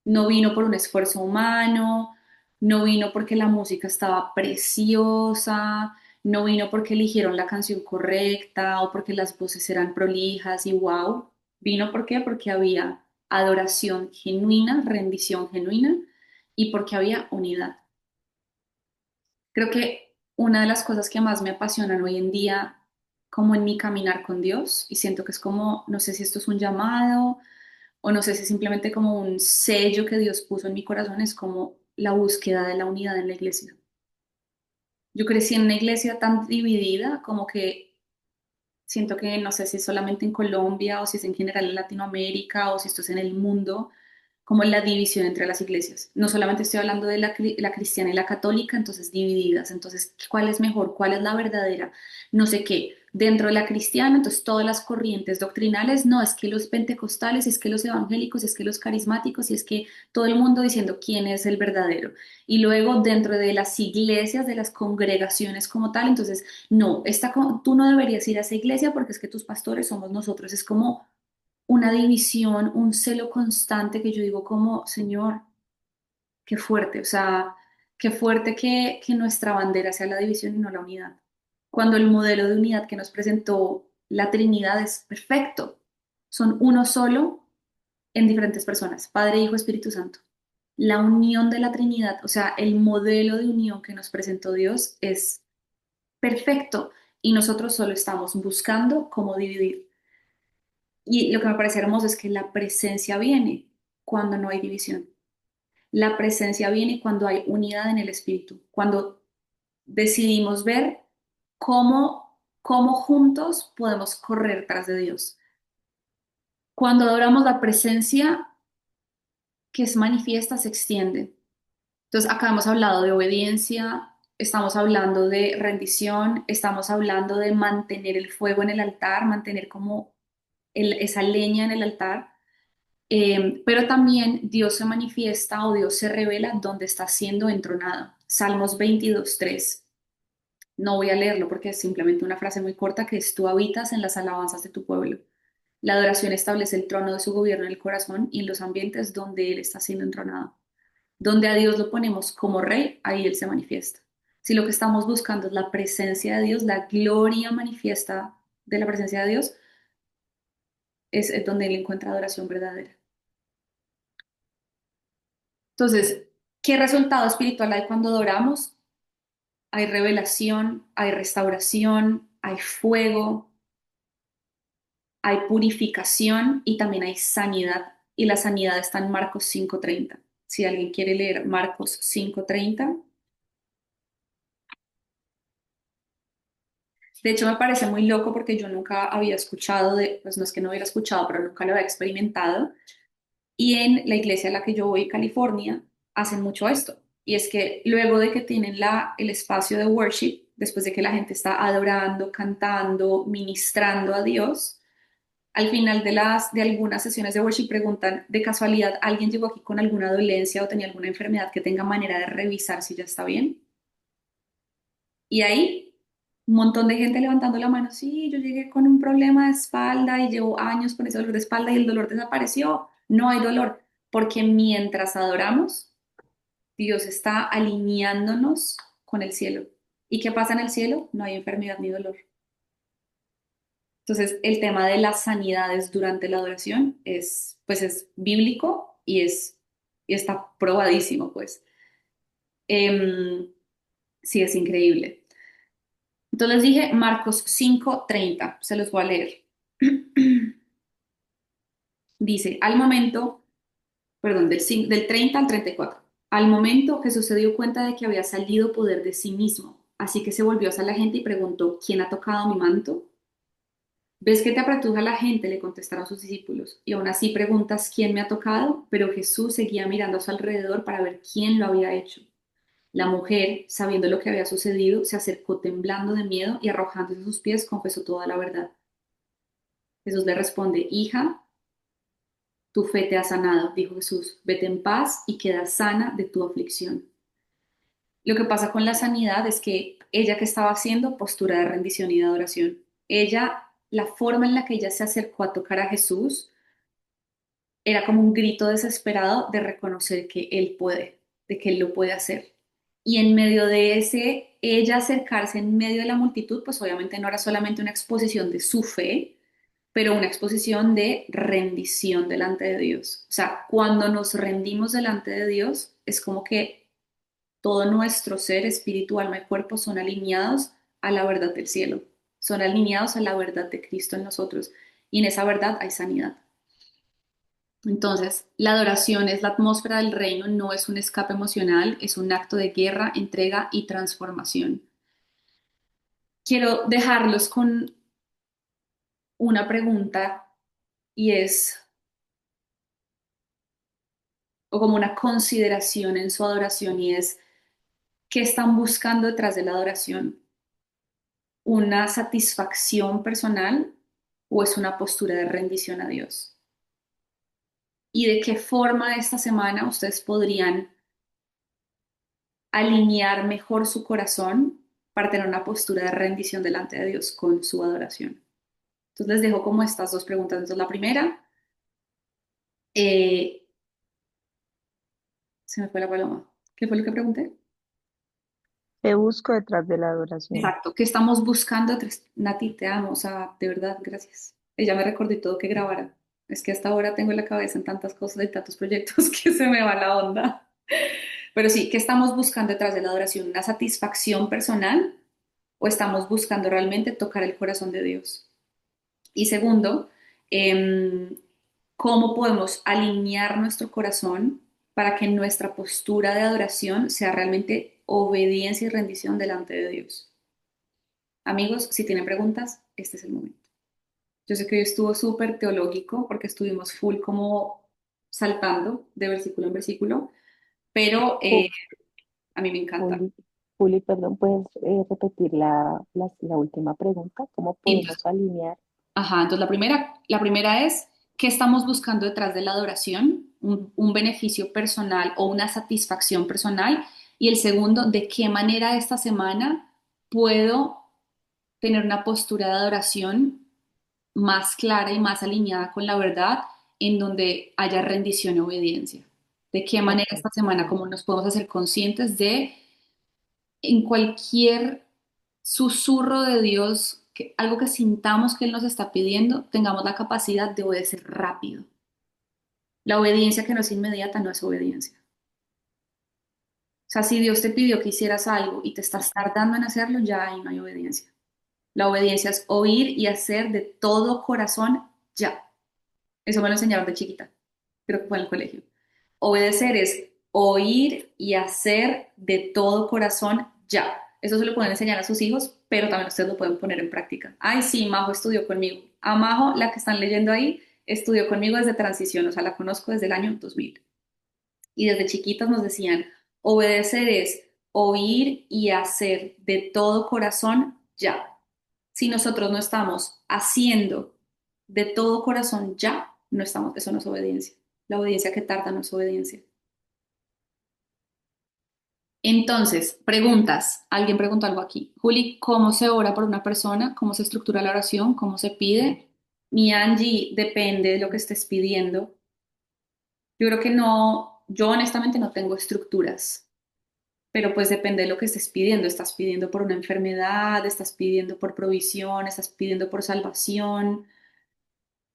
No vino por un esfuerzo humano, no vino porque la música estaba preciosa, no vino porque eligieron la canción correcta o porque las voces eran prolijas y wow. Vino ¿por qué? Porque había adoración genuina, rendición genuina y porque había unidad. Creo que una de las cosas que más me apasionan hoy en día, como en mi caminar con Dios, y siento que es como, no sé si esto es un llamado o no sé si simplemente como un sello que Dios puso en mi corazón, es como la búsqueda de la unidad en la iglesia. Yo crecí en una iglesia tan dividida como que siento que no sé si es solamente en Colombia o si es en general en Latinoamérica o si esto es en el mundo, como la división entre las iglesias. No solamente estoy hablando de la cristiana y la católica, entonces divididas. Entonces, ¿cuál es mejor? ¿Cuál es la verdadera? No sé qué. Dentro de la cristiana, entonces todas las corrientes doctrinales, no, es que los pentecostales, es que los evangélicos, es que los carismáticos, y es que todo el mundo diciendo quién es el verdadero. Y luego dentro de las iglesias, de las congregaciones como tal, entonces, no, tú no deberías ir a esa iglesia porque es que tus pastores somos nosotros. Es como una división, un celo constante que yo digo como, Señor, qué fuerte, o sea, Qué fuerte que nuestra bandera sea la división y no la unidad. Cuando el modelo de unidad que nos presentó la Trinidad es perfecto. Son uno solo en diferentes personas, Padre, Hijo, Espíritu Santo. La unión de la Trinidad, o sea, el modelo de unión que nos presentó Dios es perfecto y nosotros solo estamos buscando cómo dividir. Y lo que me parece hermoso es que la presencia viene cuando no hay división. La presencia viene cuando hay unidad en el espíritu, cuando decidimos ver cómo juntos podemos correr tras de Dios. Cuando adoramos la presencia que es manifiesta, se extiende. Entonces, acá hemos hablado de obediencia, estamos hablando de rendición, estamos hablando de mantener el fuego en el altar, mantener como esa leña en el altar. Pero también Dios se manifiesta o Dios se revela donde está siendo entronado. Salmos 22:3. No voy a leerlo porque es simplemente una frase muy corta que es: tú habitas en las alabanzas de tu pueblo. La adoración establece el trono de su gobierno en el corazón y en los ambientes donde Él está siendo entronado. Donde a Dios lo ponemos como rey, ahí Él se manifiesta. Si lo que estamos buscando es la presencia de Dios, la gloria manifiesta de la presencia de Dios, es donde Él encuentra adoración verdadera. Entonces, ¿qué resultado espiritual hay cuando adoramos? Hay revelación, hay restauración, hay fuego, hay purificación y también hay sanidad. Y la sanidad está en Marcos 5:30. Si alguien quiere leer Marcos 5:30. De hecho, me parece muy loco porque yo nunca había escuchado pues no es que no hubiera escuchado, pero nunca lo había experimentado. Y en la iglesia a la que yo voy, California, hacen mucho esto. Y es que luego de que tienen el espacio de worship, después de que la gente está adorando, cantando, ministrando a Dios, al final de algunas sesiones de worship preguntan: ¿de casualidad alguien llegó aquí con alguna dolencia o tenía alguna enfermedad que tenga manera de revisar si ya está bien? Y ahí, un montón de gente levantando la mano: sí, yo llegué con un problema de espalda y llevo años con ese dolor de espalda y el dolor desapareció. No hay dolor, porque mientras adoramos, Dios está alineándonos con el cielo. ¿Y qué pasa en el cielo? No hay enfermedad ni dolor. Entonces, el tema de las sanidades durante la adoración pues es bíblico y está probadísimo, pues. Em, sí, es increíble. Entonces les dije Marcos 5:30, se los voy a leer. Dice: al momento, perdón, del 30 al 34. Al momento Jesús se dio cuenta de que había salido poder de sí mismo, así que se volvió hacia la gente y preguntó: ¿quién ha tocado mi manto? ¿Ves que te apretuja la gente?, le contestaron sus discípulos, y aún así preguntas: ¿quién me ha tocado? Pero Jesús seguía mirando a su alrededor para ver quién lo había hecho. La mujer, sabiendo lo que había sucedido, se acercó temblando de miedo y arrojándose a sus pies confesó toda la verdad. Jesús le responde: hija, tu fe te ha sanado, dijo Jesús. Vete en paz y queda sana de tu aflicción. Lo que pasa con la sanidad es que ella, que estaba haciendo postura de rendición y de adoración, ella, la forma en la que ella se acercó a tocar a Jesús era como un grito desesperado de reconocer que Él puede, de que Él lo puede hacer. Y en medio de ella acercarse en medio de la multitud, pues obviamente no era solamente una exposición de su fe, pero una exposición de rendición delante de Dios. O sea, cuando nos rendimos delante de Dios, es como que todo nuestro ser, espíritu, alma y cuerpo son alineados a la verdad del cielo, son alineados a la verdad de Cristo en nosotros. Y en esa verdad hay sanidad. Entonces, la adoración es la atmósfera del reino, no es un escape emocional, es un acto de guerra, entrega y transformación. Quiero dejarlos con una pregunta y o como una consideración en su adoración, y es: ¿qué están buscando detrás de la adoración? ¿Una satisfacción personal o es una postura de rendición a Dios? ¿Y de qué forma esta semana ustedes podrían alinear mejor su corazón para tener una postura de rendición delante de Dios con su adoración? Entonces les dejo como estas dos preguntas. Entonces la primera, eh, se me fue la paloma. ¿Qué fue lo que pregunté? Te busco detrás de la adoración. Exacto, ¿qué estamos buscando? Nati, te amo, o sea, de verdad, gracias. Ella me recordó y todo que grabara. Es que hasta ahora tengo la cabeza en tantas cosas y tantos proyectos que se me va la onda. Pero sí, ¿qué estamos buscando detrás de la adoración? ¿Una satisfacción personal o estamos buscando realmente tocar el corazón de Dios? Y segundo, em, ¿cómo podemos alinear nuestro corazón para que nuestra postura de adoración sea realmente obediencia y rendición delante de Dios? Amigos, si tienen preguntas, este es el momento. Yo sé que hoy estuvo súper teológico porque estuvimos full como saltando de versículo en versículo, pero Ju- a mí me encanta. Juli, Juli, perdón, ¿puedes repetir la última pregunta? ¿Cómo Entonces, podemos alinear? ajá, entonces la primera es, ¿qué estamos buscando detrás de la adoración? Un beneficio personal o una satisfacción personal. Y el segundo, ¿de qué manera esta semana puedo tener una postura de adoración más clara y más alineada con la verdad, en donde haya rendición y obediencia? ¿De qué manera Ok, esta semana, cómo nos podemos hacer conscientes de en cualquier susurro de Dios, algo que sintamos que Él nos está pidiendo, tengamos la capacidad de obedecer rápido? La obediencia que no es inmediata no es obediencia. O sea, si Dios te pidió que hicieras algo y te estás tardando en hacerlo, ya ahí no hay obediencia. La obediencia es oír y hacer de todo corazón ya. Eso me lo enseñaron de chiquita, creo que fue en el colegio. Obedecer es oír y hacer de todo corazón ya. Eso se lo pueden enseñar a sus hijos, pero también ustedes lo pueden poner en práctica. Ay, sí, Majo estudió conmigo. A Majo, la que están leyendo ahí, estudió conmigo desde transición, o sea, la conozco desde el año 2000. Y desde chiquitas nos decían, obedecer es oír y hacer de todo corazón ya. Si nosotros no estamos haciendo de todo corazón ya, no estamos, eso no es obediencia. La obediencia que tarda no es obediencia. Entonces, preguntas. Alguien preguntó algo aquí. Juli, ¿cómo se ora por una persona? ¿Cómo se estructura la oración? ¿Cómo se pide? Mi Angie, depende de lo que estés pidiendo. Yo creo que no, yo honestamente no tengo estructuras, pero pues depende de lo que estés pidiendo. ¿Estás pidiendo por una enfermedad? ¿Estás pidiendo por provisión? ¿Estás pidiendo por salvación?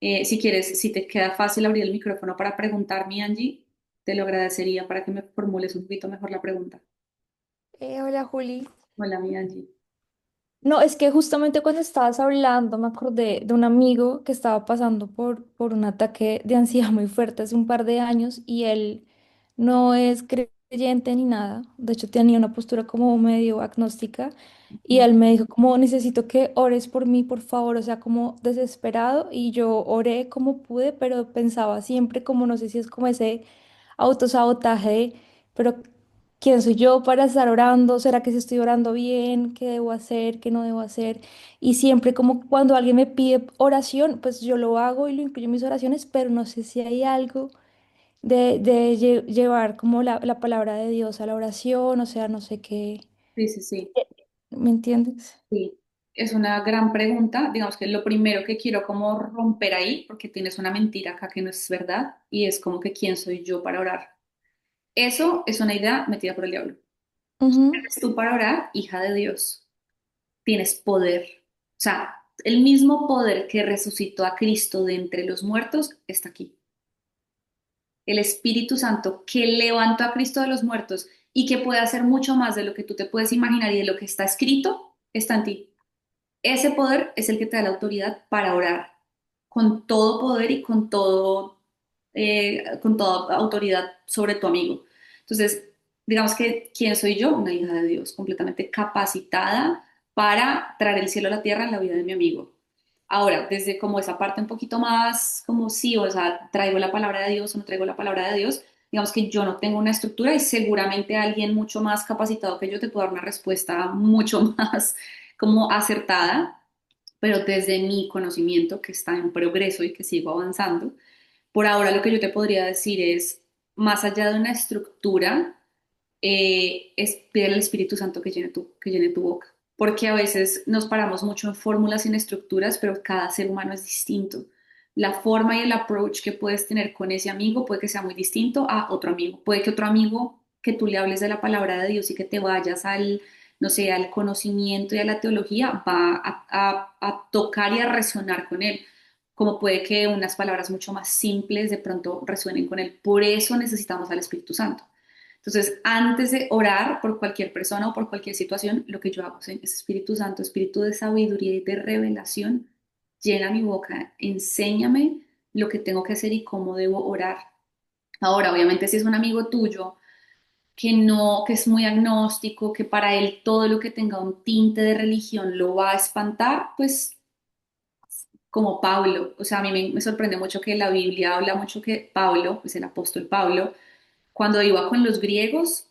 Si quieres, si te queda fácil abrir el micrófono para preguntarme, Angie, te lo agradecería para que me formules un poquito mejor la pregunta. Hola Juli. Hola, mi Angie. No, es que justamente cuando estabas hablando me acordé de un amigo que estaba pasando por un ataque de ansiedad muy fuerte hace un par de años y él no es creyente ni nada. De hecho, tenía una postura como medio agnóstica y él me dijo como necesito que ores por mí, por favor, o sea, como desesperado y yo oré como pude, pero pensaba siempre como no sé si es como ese autosabotaje de, pero ¿quién soy yo para estar orando? ¿Será que si estoy orando bien? ¿Qué debo hacer? ¿Qué no debo hacer? Y siempre como cuando alguien me pide oración, pues yo lo hago y lo incluyo en mis oraciones, pero no sé si hay algo de llevar como la palabra de Dios a la oración, o sea, no sé qué. Sí, sí, sí, ¿Me entiendes? sí. Es una gran pregunta. Digamos que lo primero que quiero como romper ahí, porque tienes una mentira acá que no es verdad, y es como que quién soy yo para orar. Eso es una idea metida por el diablo. ¿Quién Ujú. eres tú para orar? Hija de Dios. Tienes poder. O sea, el mismo poder que resucitó a Cristo de entre los muertos está aquí. El Espíritu Santo que levantó a Cristo de los muertos y que puede hacer mucho más de lo que tú te puedes imaginar y de lo que está escrito, está en ti. Ese poder es el que te da la autoridad para orar con todo poder y con toda autoridad sobre tu amigo. Entonces, digamos que ¿quién soy yo? Una hija de Dios, completamente capacitada para traer el cielo a la tierra en la vida de mi amigo. Ahora, desde como esa parte un poquito más como sí, o sea, traigo la palabra de Dios o no traigo la palabra de Dios, digamos que yo no tengo una estructura y seguramente alguien mucho más capacitado que yo te puede dar una respuesta mucho más como acertada, pero desde mi conocimiento que está en progreso y que sigo avanzando, por ahora lo que yo te podría decir es, más allá de una estructura, es pedir al Espíritu Santo que llene tu boca. Porque a veces nos paramos mucho en fórmulas y en estructuras, pero cada ser humano es distinto. La forma y el approach que puedes tener con ese amigo puede que sea muy distinto a otro amigo. Puede que otro amigo que tú le hables de la palabra de Dios y que te vayas al no sé, al conocimiento y a la teología, va a tocar y a resonar con él, como puede que unas palabras mucho más simples de pronto resuenen con él. Por eso necesitamos al Espíritu Santo. Entonces, antes de orar por cualquier persona o por cualquier situación, lo que yo hago es Espíritu Santo, Espíritu de sabiduría y de revelación, llena mi boca, enséñame lo que tengo que hacer y cómo debo orar. Ahora, obviamente, si es un amigo tuyo que no, que es muy agnóstico, que para él todo lo que tenga un tinte de religión lo va a espantar, pues como Pablo, o sea, a mí me sorprende mucho que la Biblia habla mucho que Pablo, pues el apóstol Pablo, cuando iba con los griegos,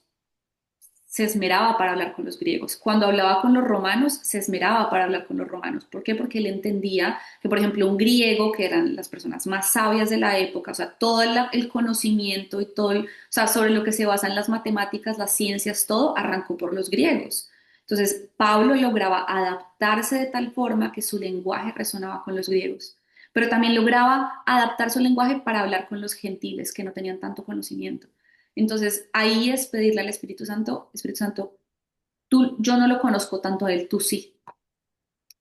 se esmeraba para hablar con los griegos. Cuando hablaba con los romanos, se esmeraba para hablar con los romanos. ¿Por qué? Porque él entendía que, por ejemplo, un griego, que eran las personas más sabias de la época, o sea, todo el conocimiento y todo, o sea, sobre lo que se basan las matemáticas, las ciencias, todo arrancó por los griegos. Entonces, Pablo lograba adaptarse de tal forma que su lenguaje resonaba con los griegos, pero también lograba adaptar su lenguaje para hablar con los gentiles que no tenían tanto conocimiento. Entonces, ahí es pedirle al Espíritu Santo, yo no lo conozco tanto a él, tú sí.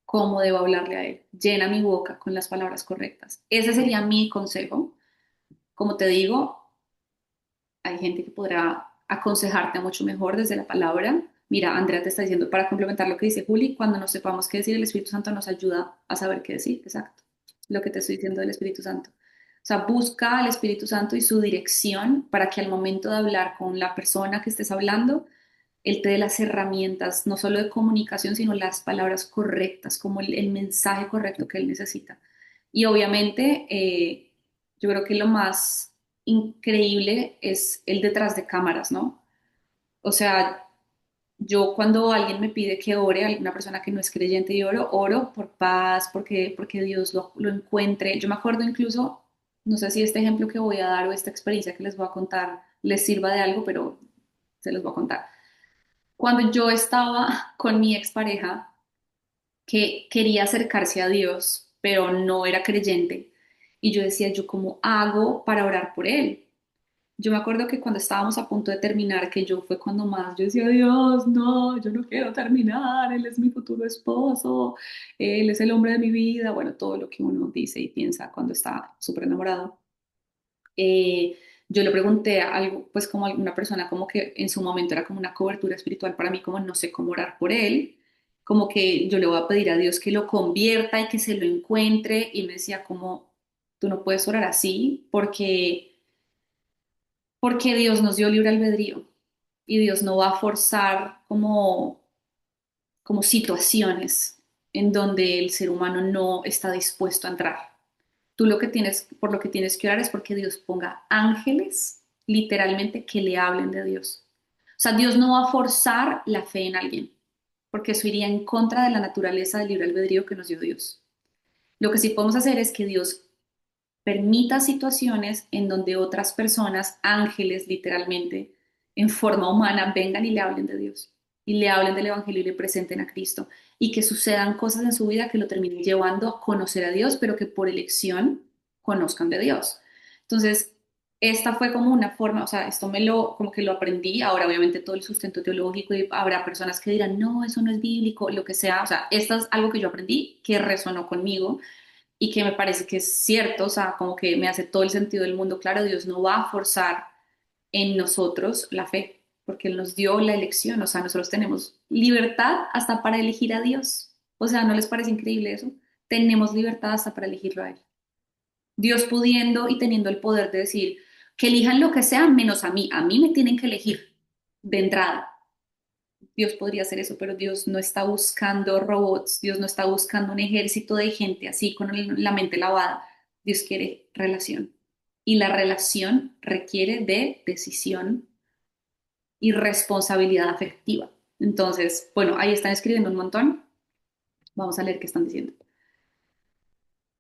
¿Cómo debo hablarle a él? Llena mi boca con las palabras correctas. Ese sería mi consejo. Como te digo, hay gente que podrá aconsejarte mucho mejor desde la palabra. Mira, Andrea te está diciendo, para complementar lo que dice Juli, cuando no sepamos qué decir, el Espíritu Santo nos ayuda a saber qué decir. Exacto. Lo que te estoy diciendo del Espíritu Santo. O sea, busca al Espíritu Santo y su dirección para que al momento de hablar con la persona que estés hablando, Él te dé las herramientas, no solo de comunicación, sino las palabras correctas, como el mensaje correcto que Él necesita. Y obviamente, yo creo que lo más increíble es el detrás de cámaras, ¿no? O sea, yo cuando alguien me pide que ore, alguna persona que no es creyente y oro por paz, porque Dios lo encuentre. Yo me acuerdo incluso, no sé si este ejemplo que voy a dar o esta experiencia que les voy a contar les sirva de algo, pero se los voy a contar. Cuando yo estaba con mi expareja, que quería acercarse a Dios, pero no era creyente, y yo decía, ¿yo cómo hago para orar por él? Yo me acuerdo que cuando estábamos a punto de terminar, que yo fue cuando más yo decía, Dios, no, yo no quiero terminar, él es mi futuro esposo, él es el hombre de mi vida, bueno, todo lo que uno dice y piensa cuando está súper enamorado. Yo le pregunté a algo, pues como a alguna persona como que en su momento era como una cobertura espiritual para mí, como no sé cómo orar por él, como que yo le voy a pedir a Dios que lo convierta y que se lo encuentre, y me decía como, tú no puedes orar así porque Dios nos dio libre albedrío y Dios no va a forzar como situaciones en donde el ser humano no está dispuesto a entrar. Tú lo que tienes, por lo que tienes que orar es porque Dios ponga ángeles, literalmente, que le hablen de Dios. O sea, Dios no va a forzar la fe en alguien, porque eso iría en contra de la naturaleza del libre albedrío que nos dio Dios. Lo que sí podemos hacer es que Dios permita situaciones en donde otras personas, ángeles literalmente, en forma humana, vengan y le hablen de Dios, y le hablen del Evangelio y le presenten a Cristo, y que sucedan cosas en su vida que lo terminen llevando a conocer a Dios, pero que por elección conozcan de Dios. Entonces, esta fue como una forma, o sea, esto como que lo aprendí, ahora obviamente todo el sustento teológico, y habrá personas que dirán, no, eso no es bíblico, lo que sea, o sea, esto es algo que yo aprendí, que resonó conmigo, y que me parece que es cierto, o sea, como que me hace todo el sentido del mundo. Claro, Dios no va a forzar en nosotros la fe, porque Él nos dio la elección, o sea, nosotros tenemos libertad hasta para elegir a Dios. O sea, ¿no les parece increíble eso? Tenemos libertad hasta para elegirlo a Él. Dios pudiendo y teniendo el poder de decir que elijan lo que sea menos a mí me tienen que elegir de entrada. Dios podría hacer eso, pero Dios no está buscando robots, Dios no está buscando un ejército de gente así con la mente lavada. Dios quiere relación. Y la relación requiere de decisión y responsabilidad afectiva. Entonces, bueno, ahí están escribiendo un montón. Vamos a leer qué están diciendo.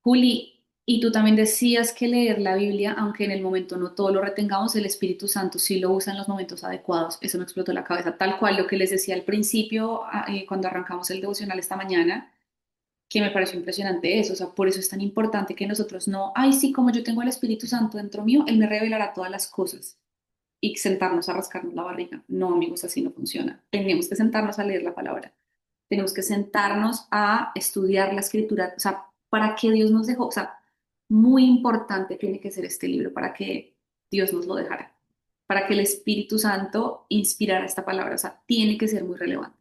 Juli, y tú también decías que leer la Biblia, aunque en el momento no todo lo retengamos, el Espíritu Santo sí lo usa en los momentos adecuados. Eso me explotó la cabeza. Tal cual lo que les decía al principio, cuando arrancamos el devocional esta mañana, que me pareció impresionante eso. O sea, por eso es tan importante que nosotros no, ay, sí, como yo tengo el Espíritu Santo dentro mío, Él me revelará todas las cosas. y sentarnos a rascarnos la barriga. No, amigos, así no funciona. Tenemos que sentarnos a leer la palabra. Tenemos que sentarnos a estudiar la escritura. O sea, ¿para qué Dios nos dejó? O sea, muy importante tiene que ser este libro para que Dios nos lo dejara, para que el Espíritu Santo inspirara esta palabra. O sea, tiene que ser muy relevante.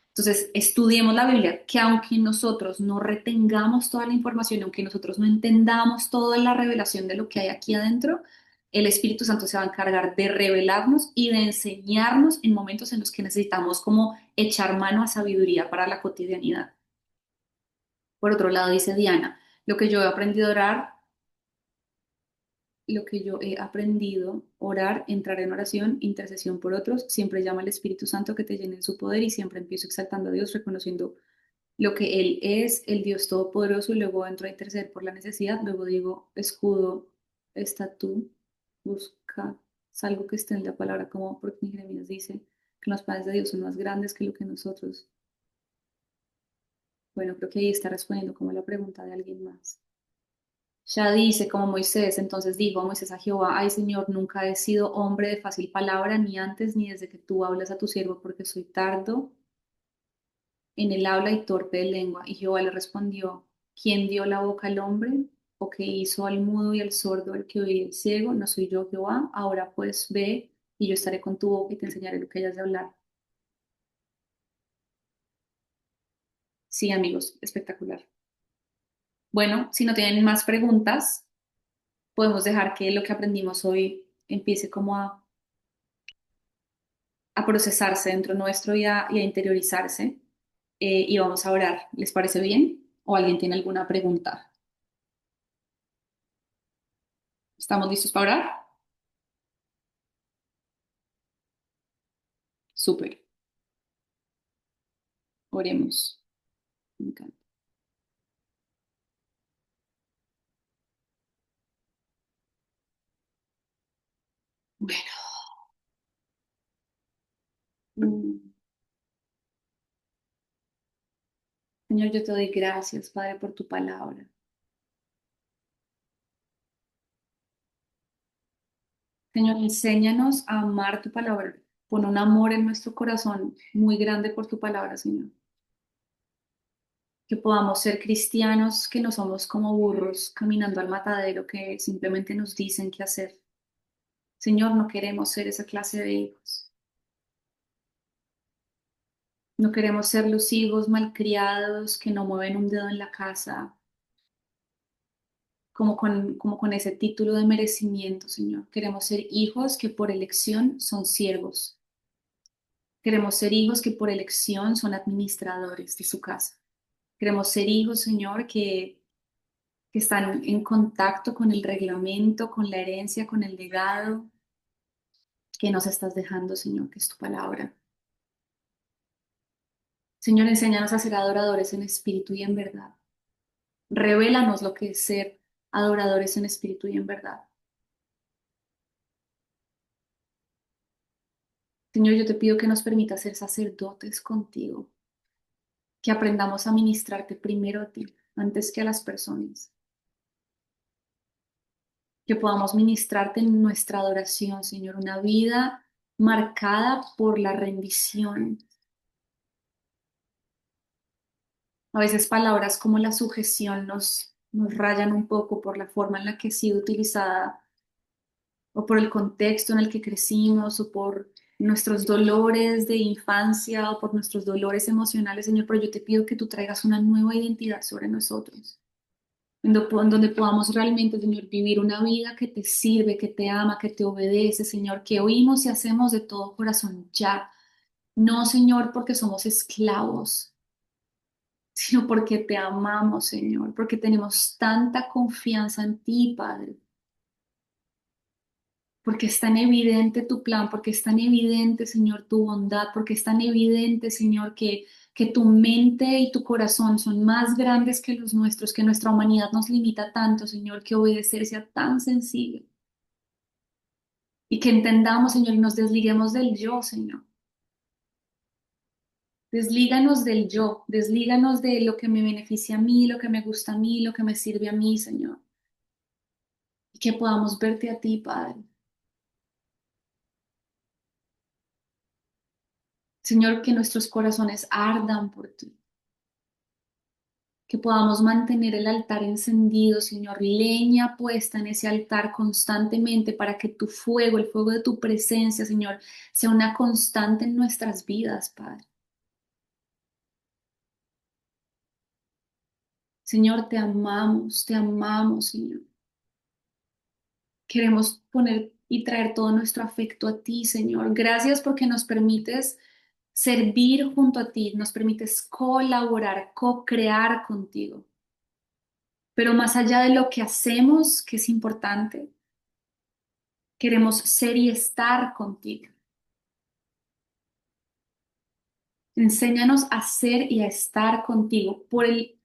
Entonces, estudiemos la Biblia, que aunque nosotros no retengamos toda la información, aunque nosotros no entendamos toda la revelación de lo que hay aquí adentro, el Espíritu Santo se va a encargar de revelarnos y de enseñarnos en momentos en los que necesitamos como echar mano a sabiduría para la cotidianidad. Por otro lado, dice Diana, lo que yo he aprendido a orar, lo que yo he aprendido, orar, entrar en oración, intercesión por otros, siempre llama al Espíritu Santo que te llene en su poder y siempre empiezo exaltando a Dios, reconociendo lo que Él es, el Dios Todopoderoso, y luego entro a interceder por la necesidad, luego digo, escudo, está tú, busca, salvo que esté en la palabra, como porque en Jeremías dice que los planes de Dios son más grandes que lo que nosotros. Bueno, creo que ahí está respondiendo como la pregunta de alguien más. Ya dice, como Moisés, entonces dijo Moisés a Jehová, ay Señor, nunca he sido hombre de fácil palabra, ni antes ni desde que tú hablas a tu siervo, porque soy tardo en el habla y torpe de lengua. Y Jehová le respondió, ¿quién dio la boca al hombre? ¿O qué hizo al mudo y al sordo, el que oye y el ciego? ¿No soy yo Jehová? Ahora pues ve y yo estaré con tu boca y te enseñaré lo que hayas de hablar. Sí, amigos, espectacular. Bueno, si no tienen más preguntas, podemos dejar que lo que aprendimos hoy empiece como a procesarse dentro nuestro y a interiorizarse. Y vamos a orar. ¿Les parece bien? ¿O alguien tiene alguna pregunta? ¿Estamos listos para orar? Súper. Oremos. Me encanta. Bueno, mm, Señor, yo te doy gracias, Padre, por tu palabra. Señor, enséñanos a amar tu palabra. Pon un amor en nuestro corazón muy grande por tu palabra, Señor. Que podamos ser cristianos, que no somos como burros caminando al matadero que simplemente nos dicen qué hacer. Señor, no queremos ser esa clase de hijos. No queremos ser los hijos malcriados que no mueven un dedo en la casa, como con ese título de merecimiento, Señor. Queremos ser hijos que por elección son siervos. Queremos ser hijos que por elección son administradores de su casa. Queremos ser hijos, Señor, que están en contacto con el reglamento, con la herencia, con el legado que nos estás dejando, Señor, que es tu palabra. Señor, enséñanos a ser adoradores en espíritu y en verdad. Revélanos lo que es ser adoradores en espíritu y en verdad. Señor, yo te pido que nos permitas ser sacerdotes contigo, que aprendamos a ministrarte primero a ti, antes que a las personas, que podamos ministrarte en nuestra adoración, Señor, una vida marcada por la rendición. A veces palabras como la sujeción nos rayan un poco por la forma en la que ha sido utilizada o por el contexto en el que crecimos o por nuestros dolores de infancia o por nuestros dolores emocionales, Señor, pero yo te pido que tú traigas una nueva identidad sobre nosotros, en donde podamos realmente, Señor, vivir una vida que te sirve, que te ama, que te obedece, Señor, que oímos y hacemos de todo corazón ya. No, Señor, porque somos esclavos, sino porque te amamos, Señor, porque tenemos tanta confianza en ti, Padre. Porque es tan evidente tu plan, porque es tan evidente, Señor, tu bondad, porque es tan evidente, Señor, que tu mente y tu corazón son más grandes que los nuestros, que nuestra humanidad nos limita tanto, Señor, que obedecer sea tan sencillo. Y que entendamos, Señor, y nos desliguemos del yo, Señor. Deslíganos del yo, deslíganos de lo que me beneficia a mí, lo que me gusta a mí, lo que me sirve a mí, Señor. Y que podamos verte a ti, Padre. Señor, que nuestros corazones ardan por ti, que podamos mantener el altar encendido, Señor, leña puesta en ese altar constantemente para que tu fuego, el fuego de tu presencia, Señor, sea una constante en nuestras vidas, Padre. Señor, te amamos, Señor. Queremos poner y traer todo nuestro afecto a ti, Señor. Gracias porque nos permites servir junto a ti, nos permites colaborar, co-crear contigo. Pero más allá de lo que hacemos, que es importante, queremos ser y estar contigo. Enséñanos a ser y a estar contigo por el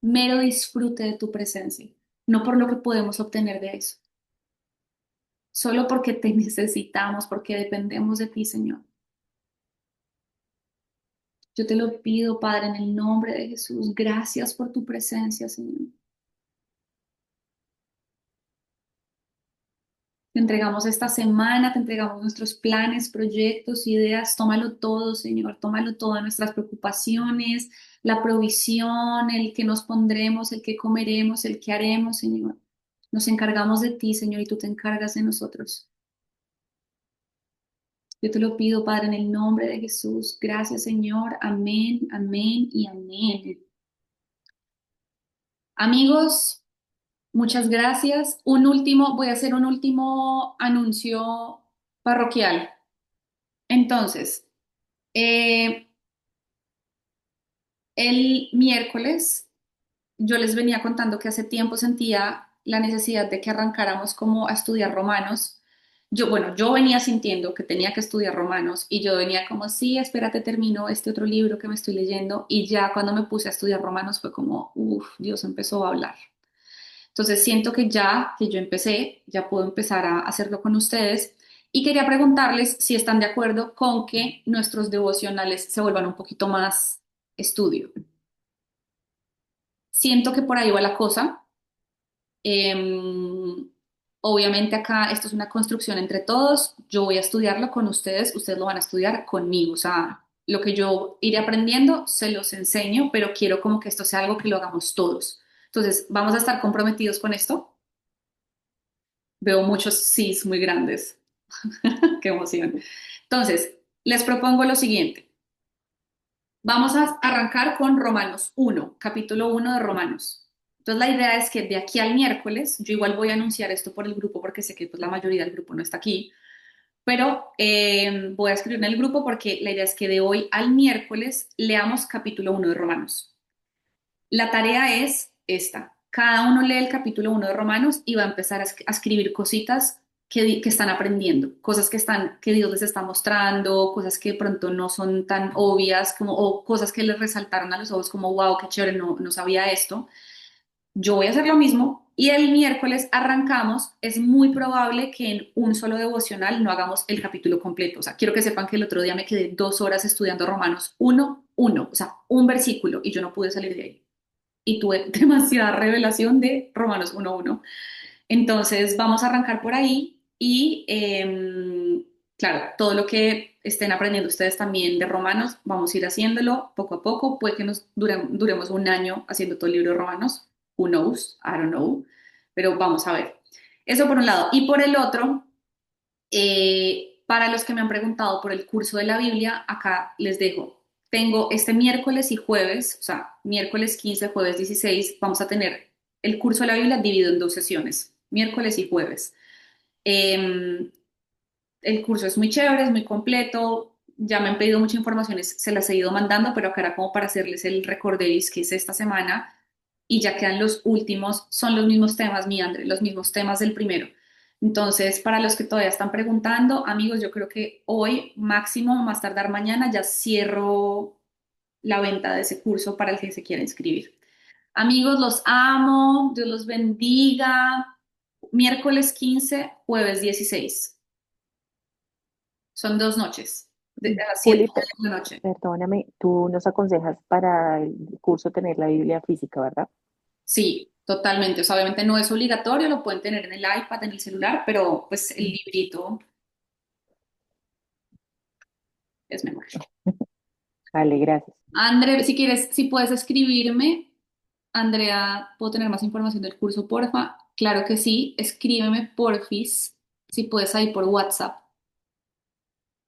mero disfrute de tu presencia, no por lo que podemos obtener de eso, solo porque te necesitamos, porque dependemos de ti, Señor. Yo te lo pido, Padre, en el nombre de Jesús. Gracias por tu presencia, Señor. Te entregamos esta semana, te entregamos nuestros planes, proyectos, ideas. Tómalo todo, Señor. Tómalo todo, nuestras preocupaciones, la provisión, el que nos pondremos, el que comeremos, el que haremos, Señor. Nos encargamos de ti, Señor, y tú te encargas de nosotros. Yo te lo pido, Padre, en el nombre de Jesús. Gracias, Señor. Amén, amén y amén. Amigos, muchas gracias. Voy a hacer un último anuncio parroquial. Entonces, eh, el miércoles yo les venía contando que hace tiempo sentía la necesidad de que arrancáramos como a estudiar romanos. Yo venía sintiendo que tenía que estudiar romanos y yo venía como, sí, espérate, termino este otro libro que me estoy leyendo y ya cuando me puse a estudiar romanos fue como, uff, Dios empezó a hablar. Entonces siento que ya que yo empecé, ya puedo empezar a hacerlo con ustedes y quería preguntarles si están de acuerdo con que nuestros devocionales se vuelvan un poquito más estudio. Siento que por ahí va la cosa. Em, Obviamente acá esto es una construcción entre todos. Yo voy a estudiarlo con ustedes lo van a estudiar conmigo. O sea, lo que yo iré aprendiendo se los enseño, pero quiero como que esto sea algo que lo hagamos todos. Entonces, ¿vamos a estar comprometidos con esto? Veo muchos sís muy grandes. Qué emoción. Entonces, les propongo lo siguiente. Vamos a arrancar con Romanos 1, capítulo 1 de Romanos. Entonces, la idea es que de aquí al miércoles, yo igual voy a anunciar esto por el grupo porque sé que pues, la mayoría del grupo no está aquí, pero voy a escribir en el grupo porque la idea es que de hoy al miércoles leamos capítulo 1 de Romanos. La tarea es esta. Cada uno lee el capítulo 1 de Romanos y va a empezar a escribir cositas que están aprendiendo, cosas que Dios les está mostrando, cosas que de pronto no son tan obvias, o cosas que les resaltaron a los ojos como, wow, qué chévere, no sabía esto. Yo voy a hacer lo mismo y el miércoles arrancamos. Es muy probable que en un solo devocional no hagamos el capítulo completo. O sea, quiero que sepan que el otro día me quedé 2 horas estudiando Romanos 1, o sea, un versículo y yo no pude salir de ahí y tuve demasiada revelación de Romanos 1.1. Entonces vamos a arrancar por ahí y claro, todo lo que estén aprendiendo ustedes también de Romanos, vamos a ir haciéndolo poco a poco. Puede que nos duremos un año haciendo todo el libro de Romanos. Who knows? I don't know. Pero vamos a ver. Eso por un lado. Y por el otro, para los que me han preguntado por el curso de la Biblia, acá les dejo. Tengo este miércoles y jueves, o sea, miércoles 15, jueves 16, vamos a tener el curso de la Biblia dividido en 2 sesiones, miércoles y jueves. Eh, el curso es muy chévere, es muy completo, ya me han pedido mucha información, se las he ido mandando, pero acá era como para hacerles el recorderis que es esta semana y ya quedan los últimos, son los mismos temas, mi André, los mismos temas del primero. Entonces, para los que todavía están preguntando, amigos, yo creo que hoy, máximo, más tardar mañana, ya cierro la venta de ese curso para el que se quiera inscribir. Amigos, los amo, Dios los bendiga. Miércoles 15, jueves 16. Son 2 noches, a las 7 Juli, de la noche. perdóname, tú nos aconsejas para el curso tener la Biblia física, ¿verdad? Sí, totalmente. O sea, obviamente no es obligatorio, lo pueden tener en el iPad, en el celular, pero pues el librito. es mejor. Vale, gracias. André, si quieres, si puedes escribirme, Andrea, ¿puedo tener más información del curso, porfa? Claro que sí, escríbeme, porfis, si puedes ahí por WhatsApp.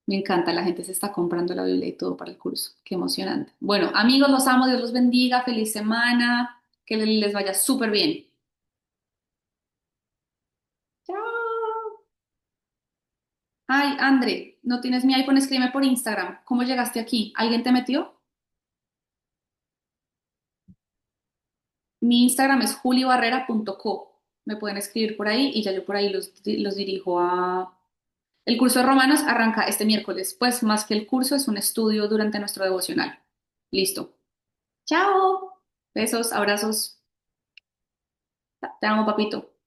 Me encanta, la gente se está comprando la Biblia y todo para el curso. Qué emocionante. Bueno, amigos, los amo, Dios los bendiga, feliz semana, que les vaya súper bien. Chao. Ay, André, no tienes mi iPhone, escríbeme por Instagram. ¿Cómo llegaste aquí? ¿Alguien te metió? Mi Instagram es juliobarrera.co. Me pueden escribir por ahí y ya yo por ahí los dirijo a... El curso de Romanos arranca este miércoles, pues más que el curso es un estudio durante nuestro devocional. Listo. Chao. Besos, abrazos. Te amo, papito.